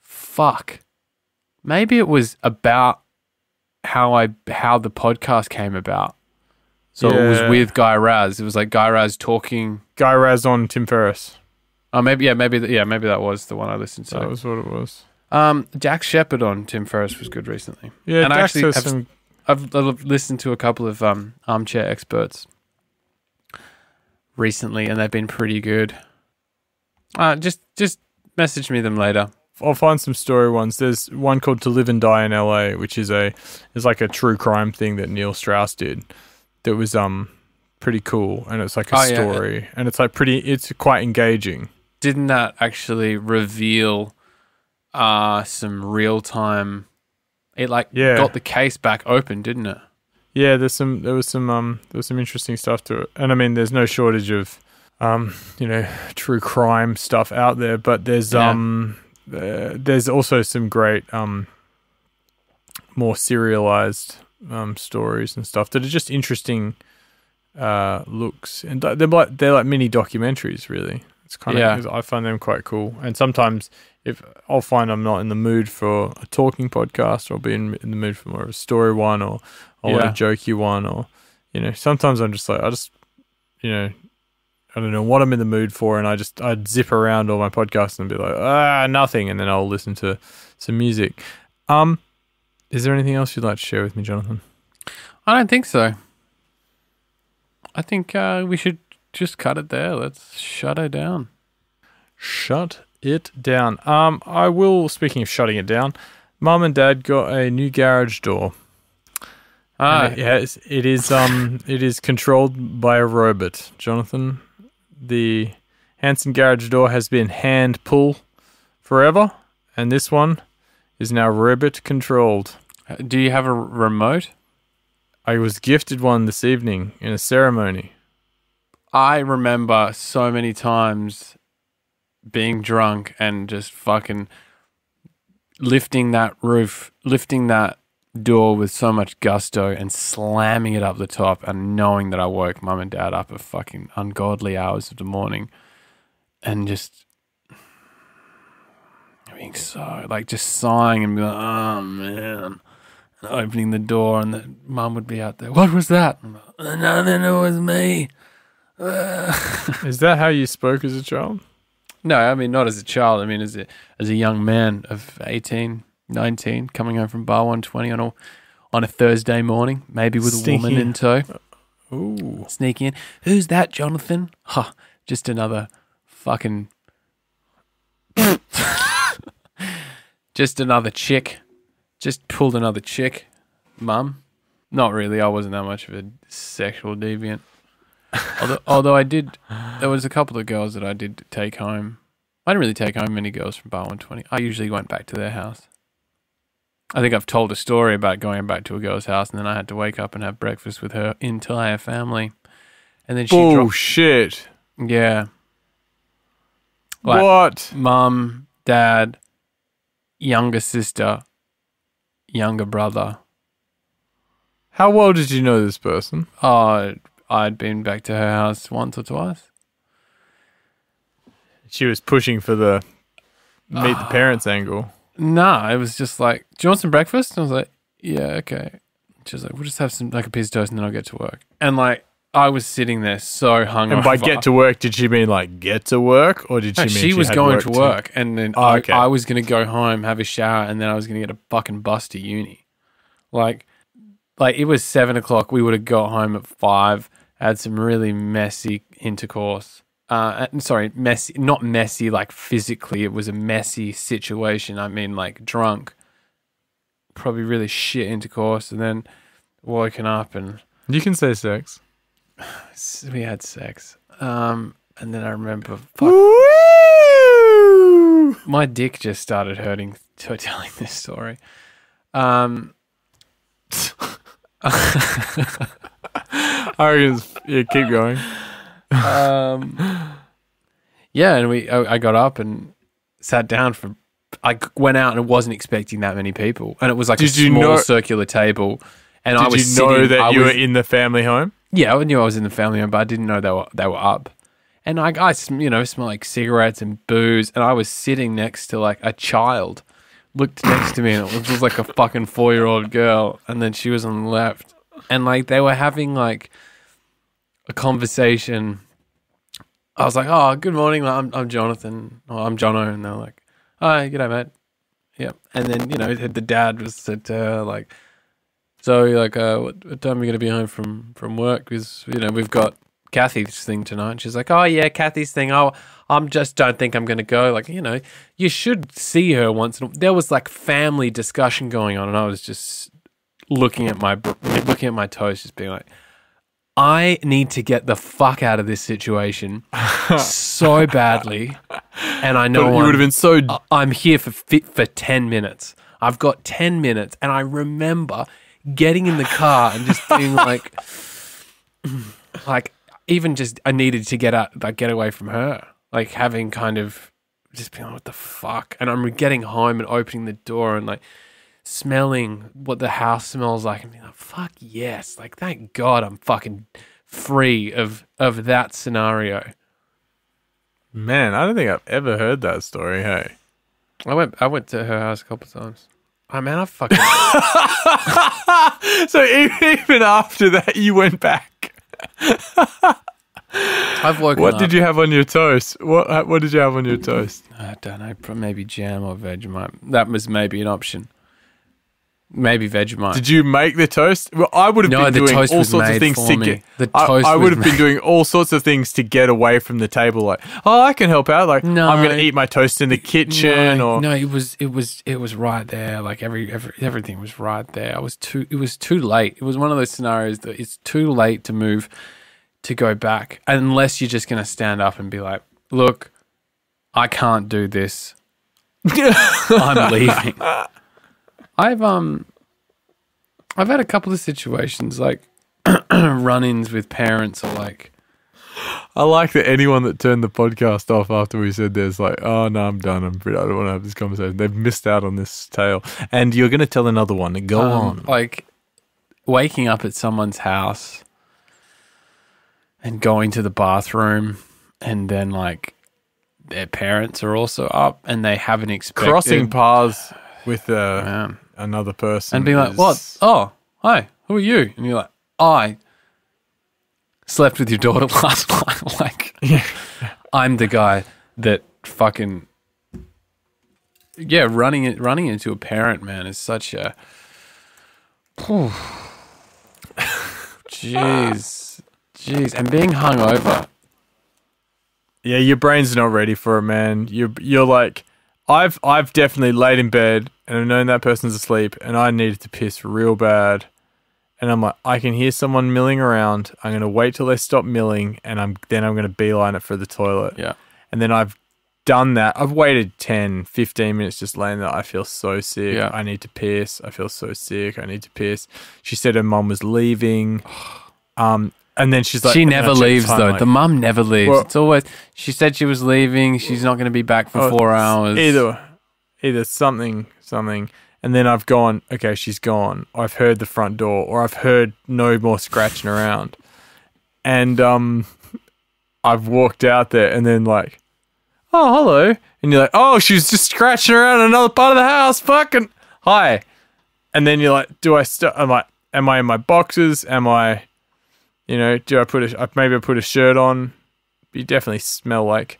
Fuck, maybe it was about how the podcast came about. So it was with Guy Raz. It was like Guy Raz talking. Guy Raz on Tim Ferriss. Oh, maybe that was the one I listened to. That was what it was. Jack Shepherd on Tim Ferriss was good recently. Yeah, and Jax I've listened to a couple of armchair experts recently, and they've been pretty good. Just message me them later. I'll find some story ones. There's one called To Live and Die in LA, which is like a true crime thing that Neil Strauss did. That was pretty cool, and it's like a story, and it's like it's quite engaging. Didn't that actually reveal some real time? It got the case back open, didn't it? Yeah, there was some interesting stuff to it, and I mean, there's no shortage of true crime stuff out there, but there's also some great more serialized stories and stuff that are just interesting looks, and they're like mini documentaries, really. It's kind of I find them quite cool, and sometimes if I'll find I'm not in the mood for a talking podcast, or be in the mood for more of a story one, or I want a jokey one, or sometimes I'm just like I don't know what I'm in the mood for, and I'd zip around all my podcasts and be like nothing, and then I'll listen to some music. Is there anything else you'd like to share with me, Jonathan? I don't think so. I think we should just cut it there. Let's shut it down. Shut it down. I will. Speaking of shutting it down, Mum and Dad got a new garage door. It is controlled by a robot, Jonathan. The Hanson garage door has been hand pull forever, and this one is now robot controlled. Do you have a remote? I was gifted one this evening in a ceremony. I remember so many times being drunk and just fucking lifting that door with so much gusto and slamming it up the top, and knowing that I woke Mum and Dad up at fucking ungodly hours of the morning, and just being so just sighing and being like, oh man, and opening the door, and the Mum would be out there. What was that? I'm like, nothing. It was me. Is that how you spoke as a child? No, I mean not as a child. I mean as a young man of 18, 19, coming home from bar 120 on a Thursday morning, maybe with a woman in tow. Ooh, sneaking in. Who's that, Jonathan? Huh, just another fucking, just another chick. Just pulled another chick, Mum. Not really. I wasn't that much of a sexual deviant. Although I did, there was a couple of girls that I did take home. I didn't really take home many girls from bar 120. I usually went back to their house. I think I've told a story about going back to a girl's house, and then I had to wake up and have breakfast with her entire family. And then shit. Yeah. What? Mum, Dad, younger sister, younger brother. How well did you know this person? Oh, I'd been back to her house once or twice. She was pushing for the meet the parents angle. Nah, it was just like, do you want some breakfast? And I was like, yeah, okay. She was like, we'll just have some, like a piece of toast, and then I'll get to work. And I was sitting there so hungover. And by get to work, did she mean like get to work, or did she mean she was going to work, too? And then I was going to go home, have a shower, and then I was going to get a fucking bus to uni. Like it was 7 o'clock. We would have got home at 5, had some really messy intercourse. Messy, not messy like physically. It was a messy situation. I mean, like drunk, probably really shit intercourse, and then woken up and you can say sex. we had sex. And then I remember, fuck, my dick just started hurting telling this story. Yeah, keep going. Yeah, and I got up and sat down for. I went out and wasn't expecting that many people, and it was like a small circular table. And I was Did you know sitting, that you were in the family home? Yeah, I knew I was in the family home, but I didn't know they were up. And I smell like cigarettes and booze, and I was sitting next to like a child, looked next to me, and it was like a fucking 4-year-old girl, and then she was on the left, and like they were having like a conversation. I was like, "Oh, good morning, I'm Jonathan, or I'm Jono," and they're like, "Hi, g'day, mate." Yeah, and then the dad was said to her like, "So like, what time are you going to be home from work? Because we've got Kathy's thing tonight." And she's like, "Oh yeah, Kathy's thing. Oh, just don't think I'm going to go." Like, you should see her once. There was like family discussion going on, and I was just looking at my toast, just being like, I need to get the fuck out of this situation so badly, and I know you would have been so. I'm here for 10 minutes. I've got 10 minutes, and I remember getting in the car and just being like, even just I needed to get away from her, like having kind of just being like, what the fuck? And I'm getting home and opening the door and like smelling what the house smells like and being like, fuck yes, like thank God I'm fucking free of that scenario. Man, I don't think I've ever heard that story. Hey, I went to her house a couple of times. Oh man, I fucking. So even after that, you went back. I've woken What up. did you have on your toast? What did you have on your toast? I don't know. Maybe jam or Vegemite. That was maybe an option. Maybe Vegemite. Did you make the toast? Well, I would have been doing all sorts of things to get. I would have been doing all sorts of things to get away from the table. Like, oh, I can help out. Like, No. I'm going to eat my toast in the kitchen. No, it was right there. Like everything was right there. It was too late. It was one of those scenarios that it's too late to move, to go back, unless you're just going to stand up and be like, look, I can't do this. I'm leaving. I've had a couple of situations like run-ins with parents or like. I like that anyone that turned the podcast off after we said this, like, oh no, I'm done. I don't want to have this conversation. They've missed out on this tale, and you're going to tell another one. Go on. Like waking up at someone's house and going to the bathroom, and then like their parents are also up and they haven't expected Crossing paths with another person and being like, "What? Oh, hi, who are you?" And you're like, "I slept with your daughter last night." Like, I'm the guy that fucking running into a parent, man, is such a jeez, and being hungover. Yeah, your brain's not ready for it, man. You're like, I've definitely laid in bed and I've known that person's asleep and I needed to piss real bad. And I'm like, I can hear someone milling around. I'm going to wait till they stop milling and I'm going to beeline it for the toilet. Yeah. And then I've done that. I've waited 10, 15 minutes just laying there. I feel so sick. Yeah. I need to piss. I feel so sick. I need to piss. She said her mum was leaving. And then she's like, she never leaves though. Like, the mum never leaves. Well, it's always, she said she was leaving. She's not going to be back for 4 hours. Either something. And then I've gone, okay, she's gone. I've heard the front door, or I've heard no more scratching around. And I've walked out there and then like, oh, hello. And you're like, oh, she's just scratching around in another part of the house. Fucking hi. And then you're like, am I in my boxes? Am I, do I maybe I put a shirt on? You definitely smell like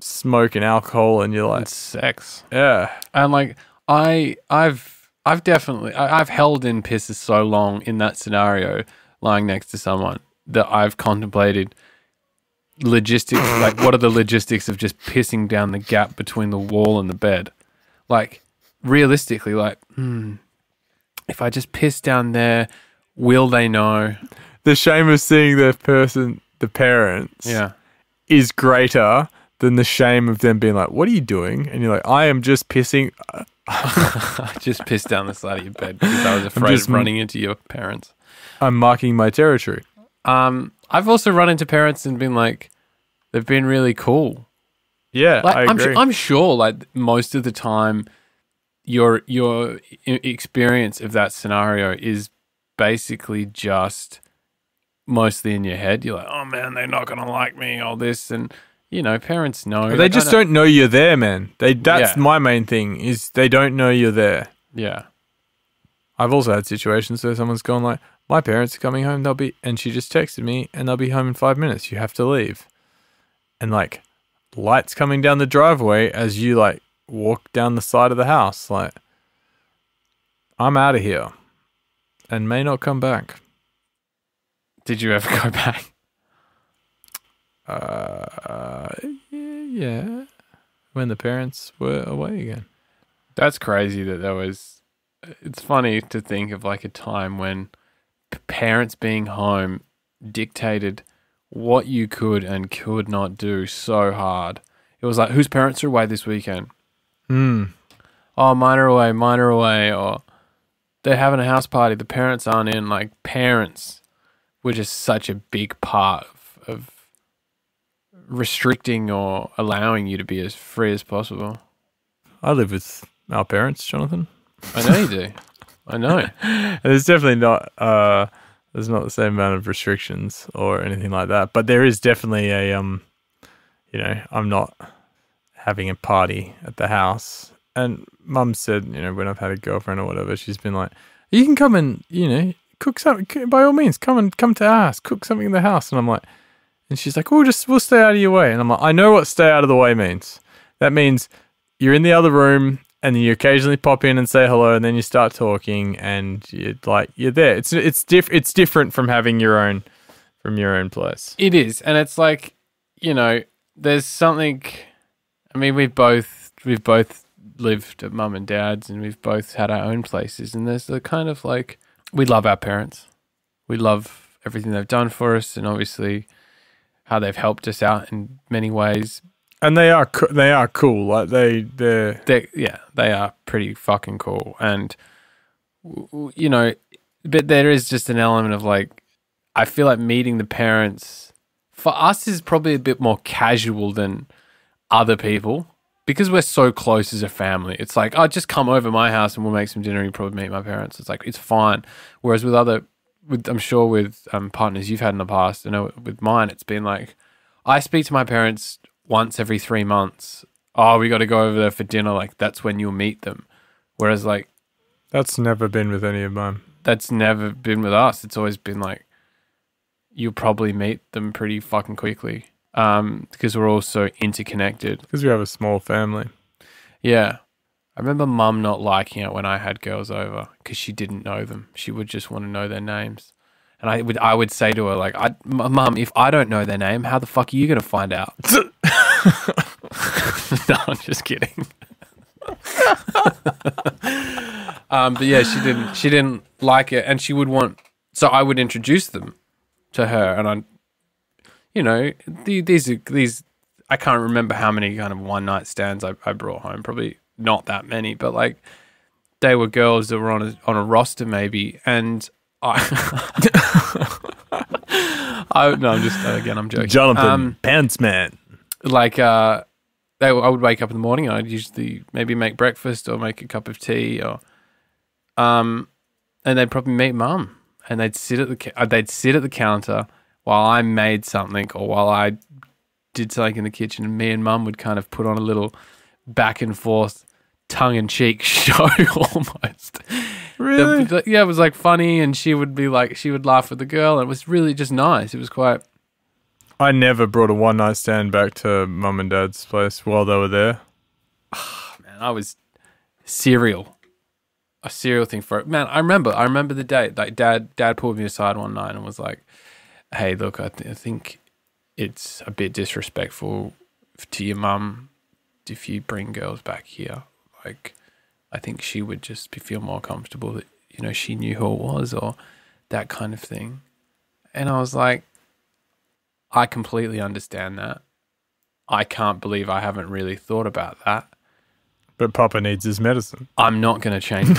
smoke and alcohol and you're like, It's sex. yeah. And like, I've definitely I've held in pisses so long in that scenario, lying next to someone, that I've contemplated logistics. Like, what are the logistics of just pissing down the gap between the wall and the bed? Like, realistically, like, if I just piss down there, will they know? the shame of seeing the parents, Yeah. is greater than the shame of them being like, "What are you doing?" And you're like, "I am just pissing." I just pissed down the side of your bed because I was afraid of running into your parents. I'm marking my territory. I've also run into parents and been like, they've been really cool. Yeah, Like, I agree. I'm sure, like most of the time, your experience of that scenario is basically just mostly in your head. You're like, oh man, they're not gonna like me, all this, and parents know. They Like, just don't know you're there, man. That's Yeah. my main thing, is they don't know you're there. Yeah, I've also had situations where someone's gone like, my parents are coming home, and she just texted me and they'll be home in 5 minutes. You have to leave. And like lights coming down the driveway as you like walk down the side of the house. Like, I'm out of here and may not come back. did you ever go back? Yeah. When the parents were away again. That's crazy that there was. It's funny to think of like a time when parents being home dictated what you could and could not do so hard. It was like, whose parents are away this weekend? Oh, mine are away. Or they're having a house party. The parents aren't in. Like, parents were just such a big part of restricting or allowing you to be as free as possible. I live with our parents, Jonathan. I know you do. I know. And there's definitely not there's not the same amount of restrictions or anything like that, but there is definitely a I'm not having a party at the house. And Mum said, when I've had a girlfriend or whatever, she's been like, you can come and cook something, by all means, come to our house, cook something in the house. And I'm like, and she's like, we'll stay out of your way. And I'm like, I know what stay out of the way means. That means you're in the other room and you occasionally pop in and say hello, and then you start talking, and you're there. It's different from having your own place. It is, and it's like, there's something. I mean, we've both lived at mum and dad's, and we've both had our own places, and there's the kind of like, we love our parents, we love everything they've done for us, and obviously how they've helped us out in many ways. And they are cool. Like they are pretty fucking cool. And but there is just an element of like, I feel like meeting the parents for us is probably a bit more casual than other people because we're so close as a family. It's like, oh, just come over my house and we'll make some dinner and you probably meet my parents. It's like, it's fine. Whereas I'm sure with partners you've had in the past, with mine, it's been like, I speak to my parents once every 3 months. Oh, we got to go over there for dinner. Like, that's when you'll meet them. Whereas, like, that's never been with any of mine. That's never been with us. It's always been like, you'll probably meet them pretty fucking quickly. Because we're all so interconnected. Because we have a small family. Yeah. I remember mum not liking it when I had girls over because she didn't know them. She would just want to know their names. And I would say to her, like, Mum, if I don't know their name, how the fuck are you going to find out? No, I'm just kidding. But yeah, she didn't like it, and she would want, so I would introduce them to her, and these, I can't remember how many kind of one night stands I brought home, probably not that many, but like, they were girls that were on a roster maybe, and I'm joking. Jonathan, pants man. Like, I would wake up in the morning and I'd usually maybe make breakfast or make a cup of tea, or, and they'd probably meet mum, and they'd sit at the counter while I made something or while I did something in the kitchen, and me and mum would kind of put on a little back and forth, tongue-in-cheek show almost. Really? Yeah, it was like funny, and she would laugh with the girl, and it was really just nice. It was quite. I never brought a one night stand back to mum and dad's place while they were there. Oh, man, I was a serial thing for it. Man, I remember the day. Like, dad pulled me aside one night and was like, "Hey, look, I think it's a bit disrespectful to your mum if you bring girls back here. Like, I think she would just feel more comfortable that, she knew who it was or that kind of thing." And I was like, I completely understand that. I can't believe I haven't really thought about that. But Papa needs his medicine. I'm not going to change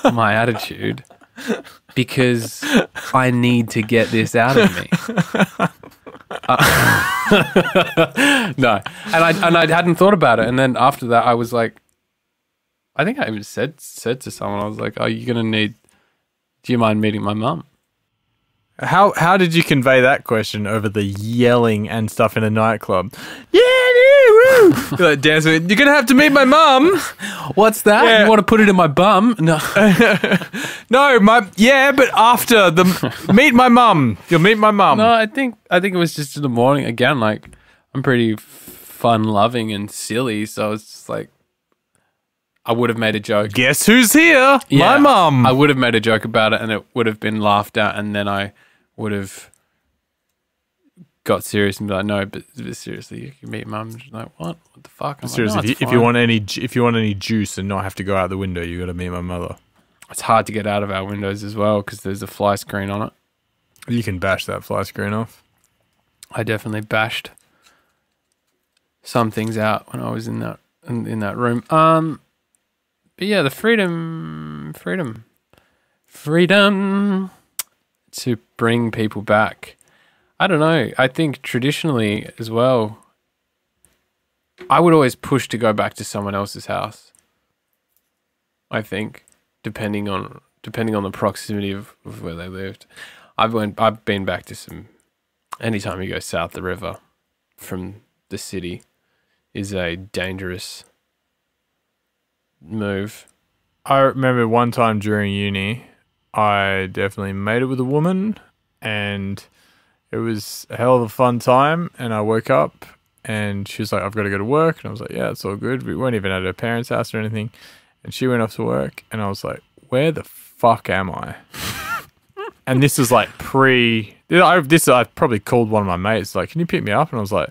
my attitude because I need to get this out of me. No. And I hadn't thought about it. And then after that, I was like, I think I even said to someone, I was like, do you mind meeting my mum? How did you convey that question over the yelling and stuff in a nightclub? Yeah, woo! You're like dancing. You're gonna have to meet my mum. What's that? Yeah. You want to put it in my bum? No. No, but after the meet my mum. You'll meet my mum. No, I think it was just in the morning. Again, like, I'm pretty fun-loving and silly, so it's just like, I would have made a joke. Guess who's here? Yeah, My mum. I would have made a joke about it and it would have been laughed at, and then I would have got serious and be like, no, but seriously, you can meet mum. She's like, what? What the fuck? I'm Seriously, like, no, if you want any juice and not have to go out the window, you got to meet my mother. it's hard to get out of our windows as well because there's a fly screen on it. You can bash that fly screen off. I definitely bashed some things out when I was in that room. But yeah, the freedom to bring people back. I don't know. I think traditionally as well, I would always push to go back to someone else's house. I think, depending on the proximity of where they lived. I've been back to some. Anytime you go south the river from the city is a dangerous move. I remember one time during uni, I definitely made it with a woman, and it was a hell of a fun time. And I woke up, and she was like, "I've got to go to work," and I was like, "Yeah, it's all good." We weren't even at her parents' house or anything, and she went off to work, and I was like, "Where the fuck am I?" And this was like I probably called one of my mates, like, "Can you pick me up?" And I was like,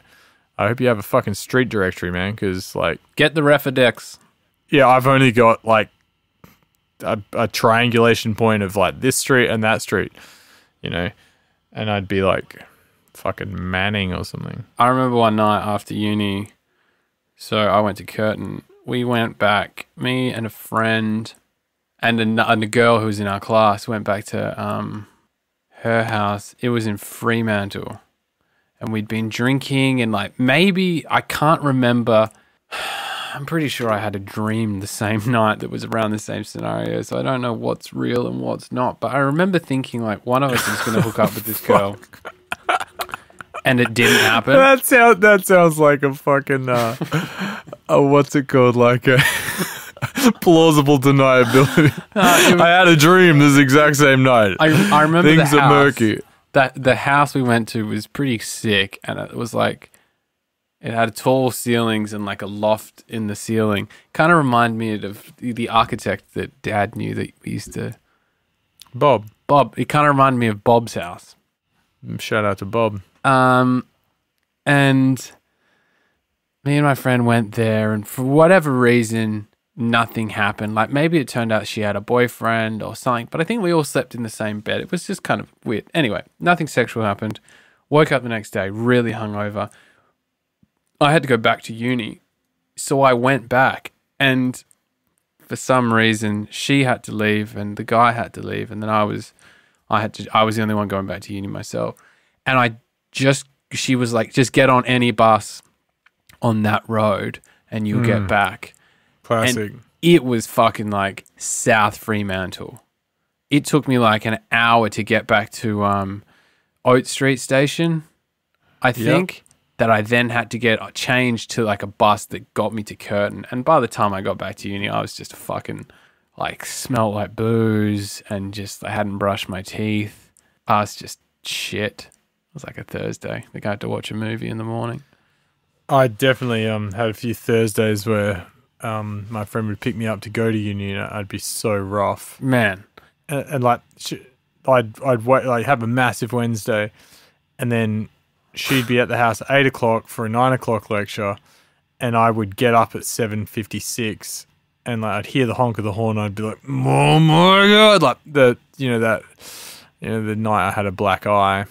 "I hope you have a fucking street directory, man, because like, Get the Refidex. yeah, I've only got like a triangulation point of like this street and that street, you know," and I'd be like fucking Manning or something. I remember one night after uni, so I went to Curtin. We went back, me and a friend and a girl who was in our class went back to her house. It was in Fremantle. And we'd been drinking and like maybe, I can't remember. I'm pretty sure I had a dream the same night that was around the same scenario. So I don't know what's real and what's not. But I remember thinking like one of us is going to hook up with this girl. And it didn't happen. That sounds like a fucking what's it called? Like a plausible deniability. I had a dream this exact same night. I remember things the house, are murky. That the house we went to was pretty sick, and it was like it had tall ceilings and like a loft in the ceiling. Kind of reminded me of the architect that Dad knew that we used to. Bob. It kind of reminded me of Bob's house. Shout out to Bob. And me and my friend went there, and for whatever reason, nothing happened. Like maybe it turned out she had a boyfriend or something, but I think we all slept in the same bed. It was just kind of weird. Anyway, nothing sexual happened. Woke up the next day, really hungover. I had to go back to uni. So I went back, and for some reason she had to leave and the guy had to leave, and then I was the only one going back to uni myself. And she was like, just get on any bus on that road and you'll get back. Classic. And it was fucking like South Fremantle. It took me like an hour to get back to Oat Street Station, I think, that I then had to get changed to like a bus that got me to Curtin. And by the time I got back to uni, I was just fucking like smelled like booze and just I hadn't brushed my teeth. I was just shit. It was like a Thursday. I think I had to watch a movie in the morning. I definitely had a few Thursdays where my friend would pick me up to go to uni, and I'd be so rough, Man. and like I'd wait, like have a massive Wednesday, and then she'd be at the house at 8 o'clock for a 9 o'clock lecture, and I would get up at 7:56, and like I'd hear the honk of the horn, I'd be like, oh my god, like that the night I had a black eye,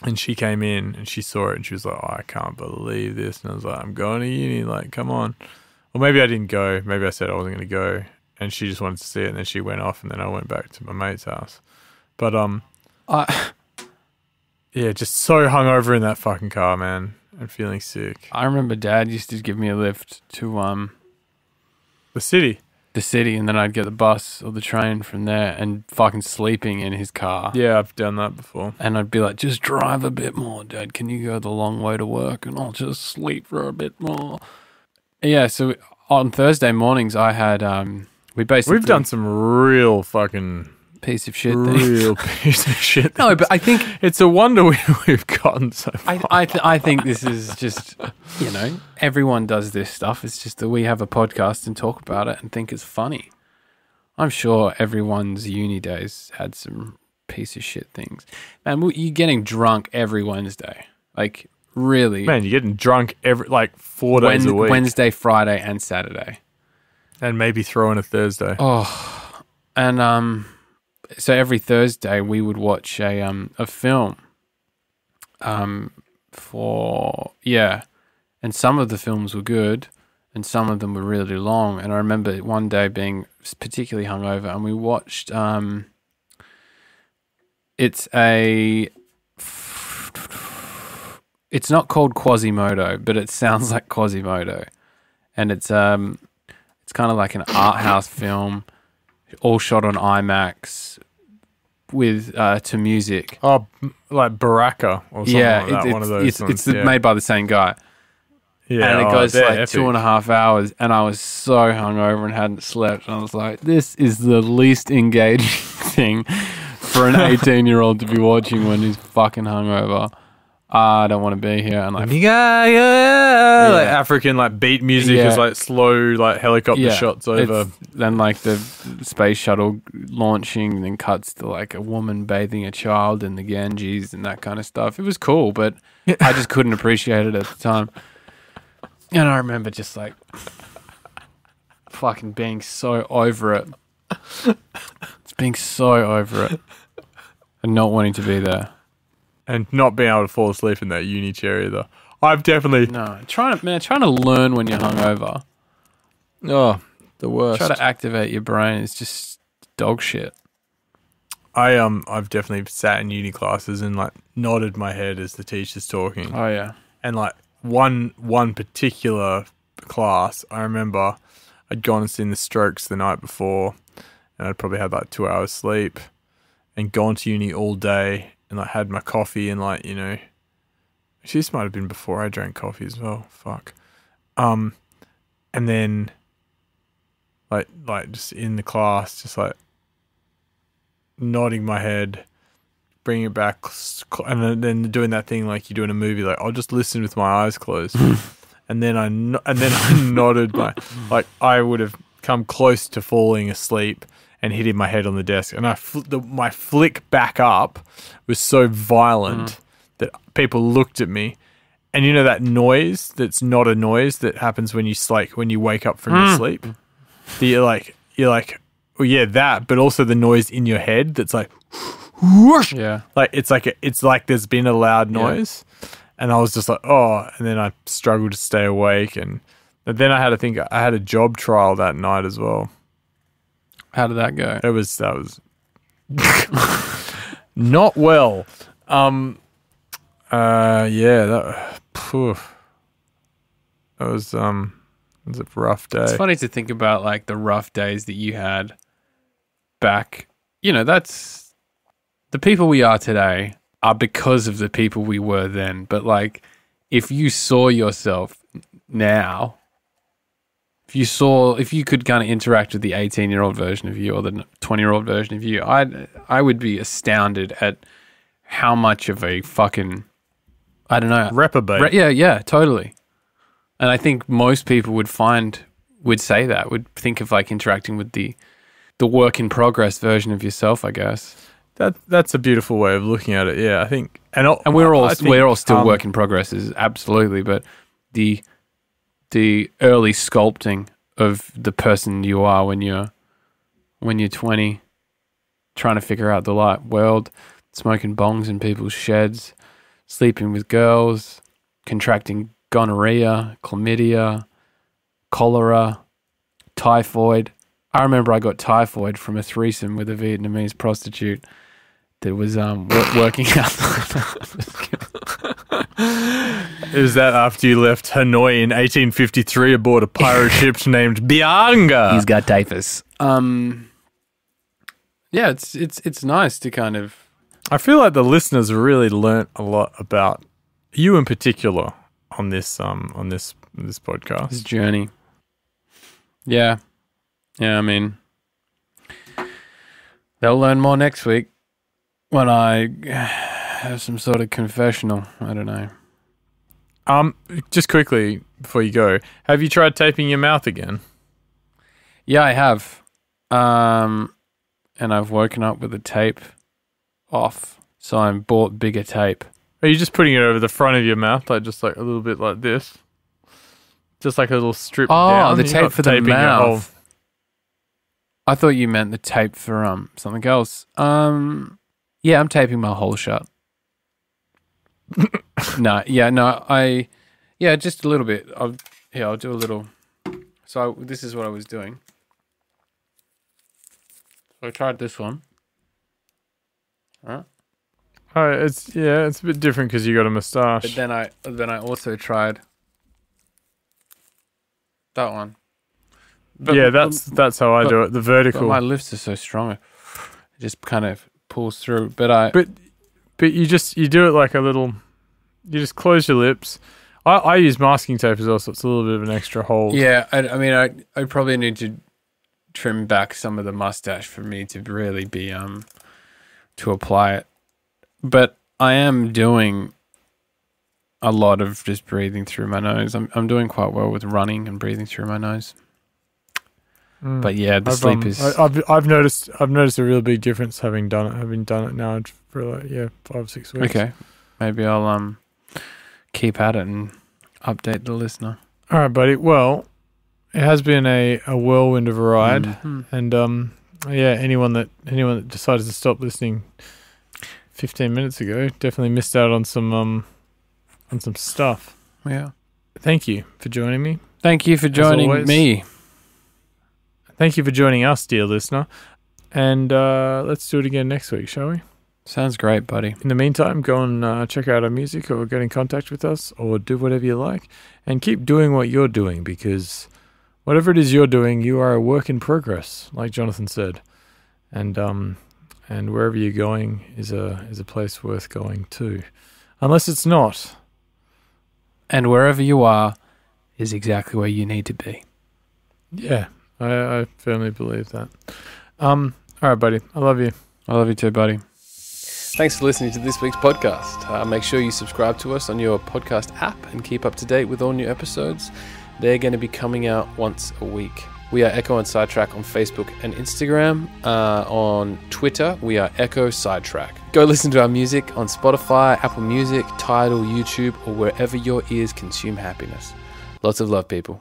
and she came in and she saw it and she was like, "Oh, I can't believe this." And I was like, "I'm going to uni, like, come on." Or maybe I didn't go. Maybe I said I wasn't going to go, and she just wanted to see it, and then she went off, and then I went back to my mate's house. But yeah, just so hungover in that fucking car, man, and feeling sick. I remember Dad used to give me a lift to The city. the city, and then I'd get the bus or the train from there, and fucking sleeping in his car. Yeah, I've done that before. And I'd be like, "Just drive a bit more, Dad. Can you go the long way to work, and I'll just sleep for a bit more." Yeah. So on Thursday mornings, I had we've done some real fucking piece of shit things. real piece of shit. No, but I think It's a wonder we've gotten so far. I think this is just, everyone does this stuff. It's just that we have a podcast and talk about it and think it's funny. I'm sure everyone's uni days had some piece of shit things. Man, you're getting drunk every Wednesday. Like, really. Man, you're getting drunk every 4 days a week. Wednesday, Friday, and Saturday. And maybe throw in a Thursday. Oh, and so every Thursday we would watch a film. And some of the films were good, and some of them were really long. And I remember one day being particularly hungover, and we watched. It's not called Quasimodo, but it sounds like Quasimodo, and it's kind of like an art house film, all shot on IMAX with to music. Oh, like Baraka or something like that. One of those. It's made by the same guy. Yeah, and it goes like epic. 2.5 hours, and I was so hungover and hadn't slept, and I was like, "This is the least engaging thing for an 18-year-old to be watching when he's fucking hungover. I don't want to be here." And like, like African beat music is slow helicopter shots over. Then the space shuttle launching, and then cuts to a woman bathing a child in the Ganges and that kind of stuff. It was cool, but I just couldn't appreciate it at the time. And I remember just fucking being so over it. It's being so over it and not wanting to be there. And not being able to fall asleep in that uni chair either. I've definitely trying to learn when you're hungover. the worst. Try to activate your brain. It's just dog shit. I've definitely sat in uni classes and nodded my head as the teacher's talking. Oh yeah. And one particular class, I remember I'd gone and seen the Strokes the night before, and I'd probably had 2 hours sleep, and gone to uni all day, and had my coffee, and actually this might have been before I drank coffee as well. Fuck. And then just in the class, just nodding my head, bringing it back, and then doing that thing you do in a movie, I'll just listen with my eyes closed, and then I nodded my I would have come close to falling asleep and hitting my head on the desk, and my flick back up was so violent that people looked at me, and that noise that's not a noise that happens when you when you wake up from your sleep, you're like, well, yeah, that, but also the noise in your head that's whoosh. Yeah. It's like there's been a loud noise, and I was just oh, and then I struggled to stay awake, and then I had a job trial that night as well. How did that go? That was not well. That was a rough day. It's funny to think about the rough days that you had back. That's the people we are today are because of the people we were then. But if you saw yourself now, if you could kind of interact with the 18-year-old version of you or the 20-year-old version of you, I would be astounded at how much of a fucking, I don't know, reprobate. Yeah, totally. And I think most people would say that, would think of interacting with the work in progress version of yourself, I guess. That's a beautiful way of looking at it. Yeah, I think, and we're all still work in progresses, absolutely. But the early sculpting of the person you are when you're 20, trying to figure out the light world, smoking bongs in people's sheds, sleeping with girls, contracting gonorrhea, chlamydia, cholera, typhoid. I remember I got typhoid from a threesome with a Vietnamese prostitute that was working out. Is that after you left Hanoi in 1853 aboard a pirate ship named Bianga? He's got typhus. Yeah, it's nice to kind of. I feel like the listeners really learnt a lot about you in particular on this podcast. This journey. Yeah. I mean, they'll learn more next week when I have some sort of confessional. I don't know. Just quickly before you go, have you tried taping your mouth again? Yeah, I have. And I've woken up with the tape off, so I bought bigger tape. Are you just putting it over the front of your mouth, just like a little bit like this? Just like a little strip down? Oh, the You're tape not for the taping your whole- mouth. I thought you meant the tape for something else. Yeah, I'm taping my hole shut. Just a little bit. I'll do a little. So this is what I was doing. So I tried this one. Alright. Oh, it's a bit different because you got a moustache. But then I also tried that one. But, yeah, that's how I do it. The vertical. But my lifts are so strong, it just kind of pulls through. But you do it like a little. You just close your lips. I use masking tape as well, so it's a little bit of an extra hold. Yeah, I probably need to trim back some of the mustache for me to really be to apply it. But I am doing a lot of just breathing through my nose. I'm doing quite well with running and breathing through my nose. But yeah, the sleep is. I've noticed a real big difference having done it now for 5 or 6 weeks. Okay, maybe I'll keep at it and update the listener. All right, buddy. Well, it has been a whirlwind of a ride, and anyone that decided to stop listening 15 minutes ago definitely missed out on some stuff. Yeah. Thank you for joining me. Thank you for joining me. Thank you for joining us, dear listener. And let's do it again next week, shall we? Sounds great, buddy. In the meantime, go and check out our music or get in contact with us or do whatever you like. And keep doing what you're doing, because whatever it is you're doing, you are a work in progress, like Jonathan said. And wherever you're going is a place worth going to. Unless it's not. And wherever you are is exactly where you need to be. Yeah. I firmly believe that. All right, buddy. I love you. I love you too, buddy. Thanks for listening to this week's podcast. Make sure you subscribe to us on your podcast app and keep up to date with all new episodes. They're going to be coming out once a week. We are Echo and Sidetrack on Facebook and Instagram. On Twitter, we are Echo Sidetrack. Go listen to our music on Spotify, Apple Music, Tidal, YouTube, or wherever your ears consume happiness. Lots of love, people.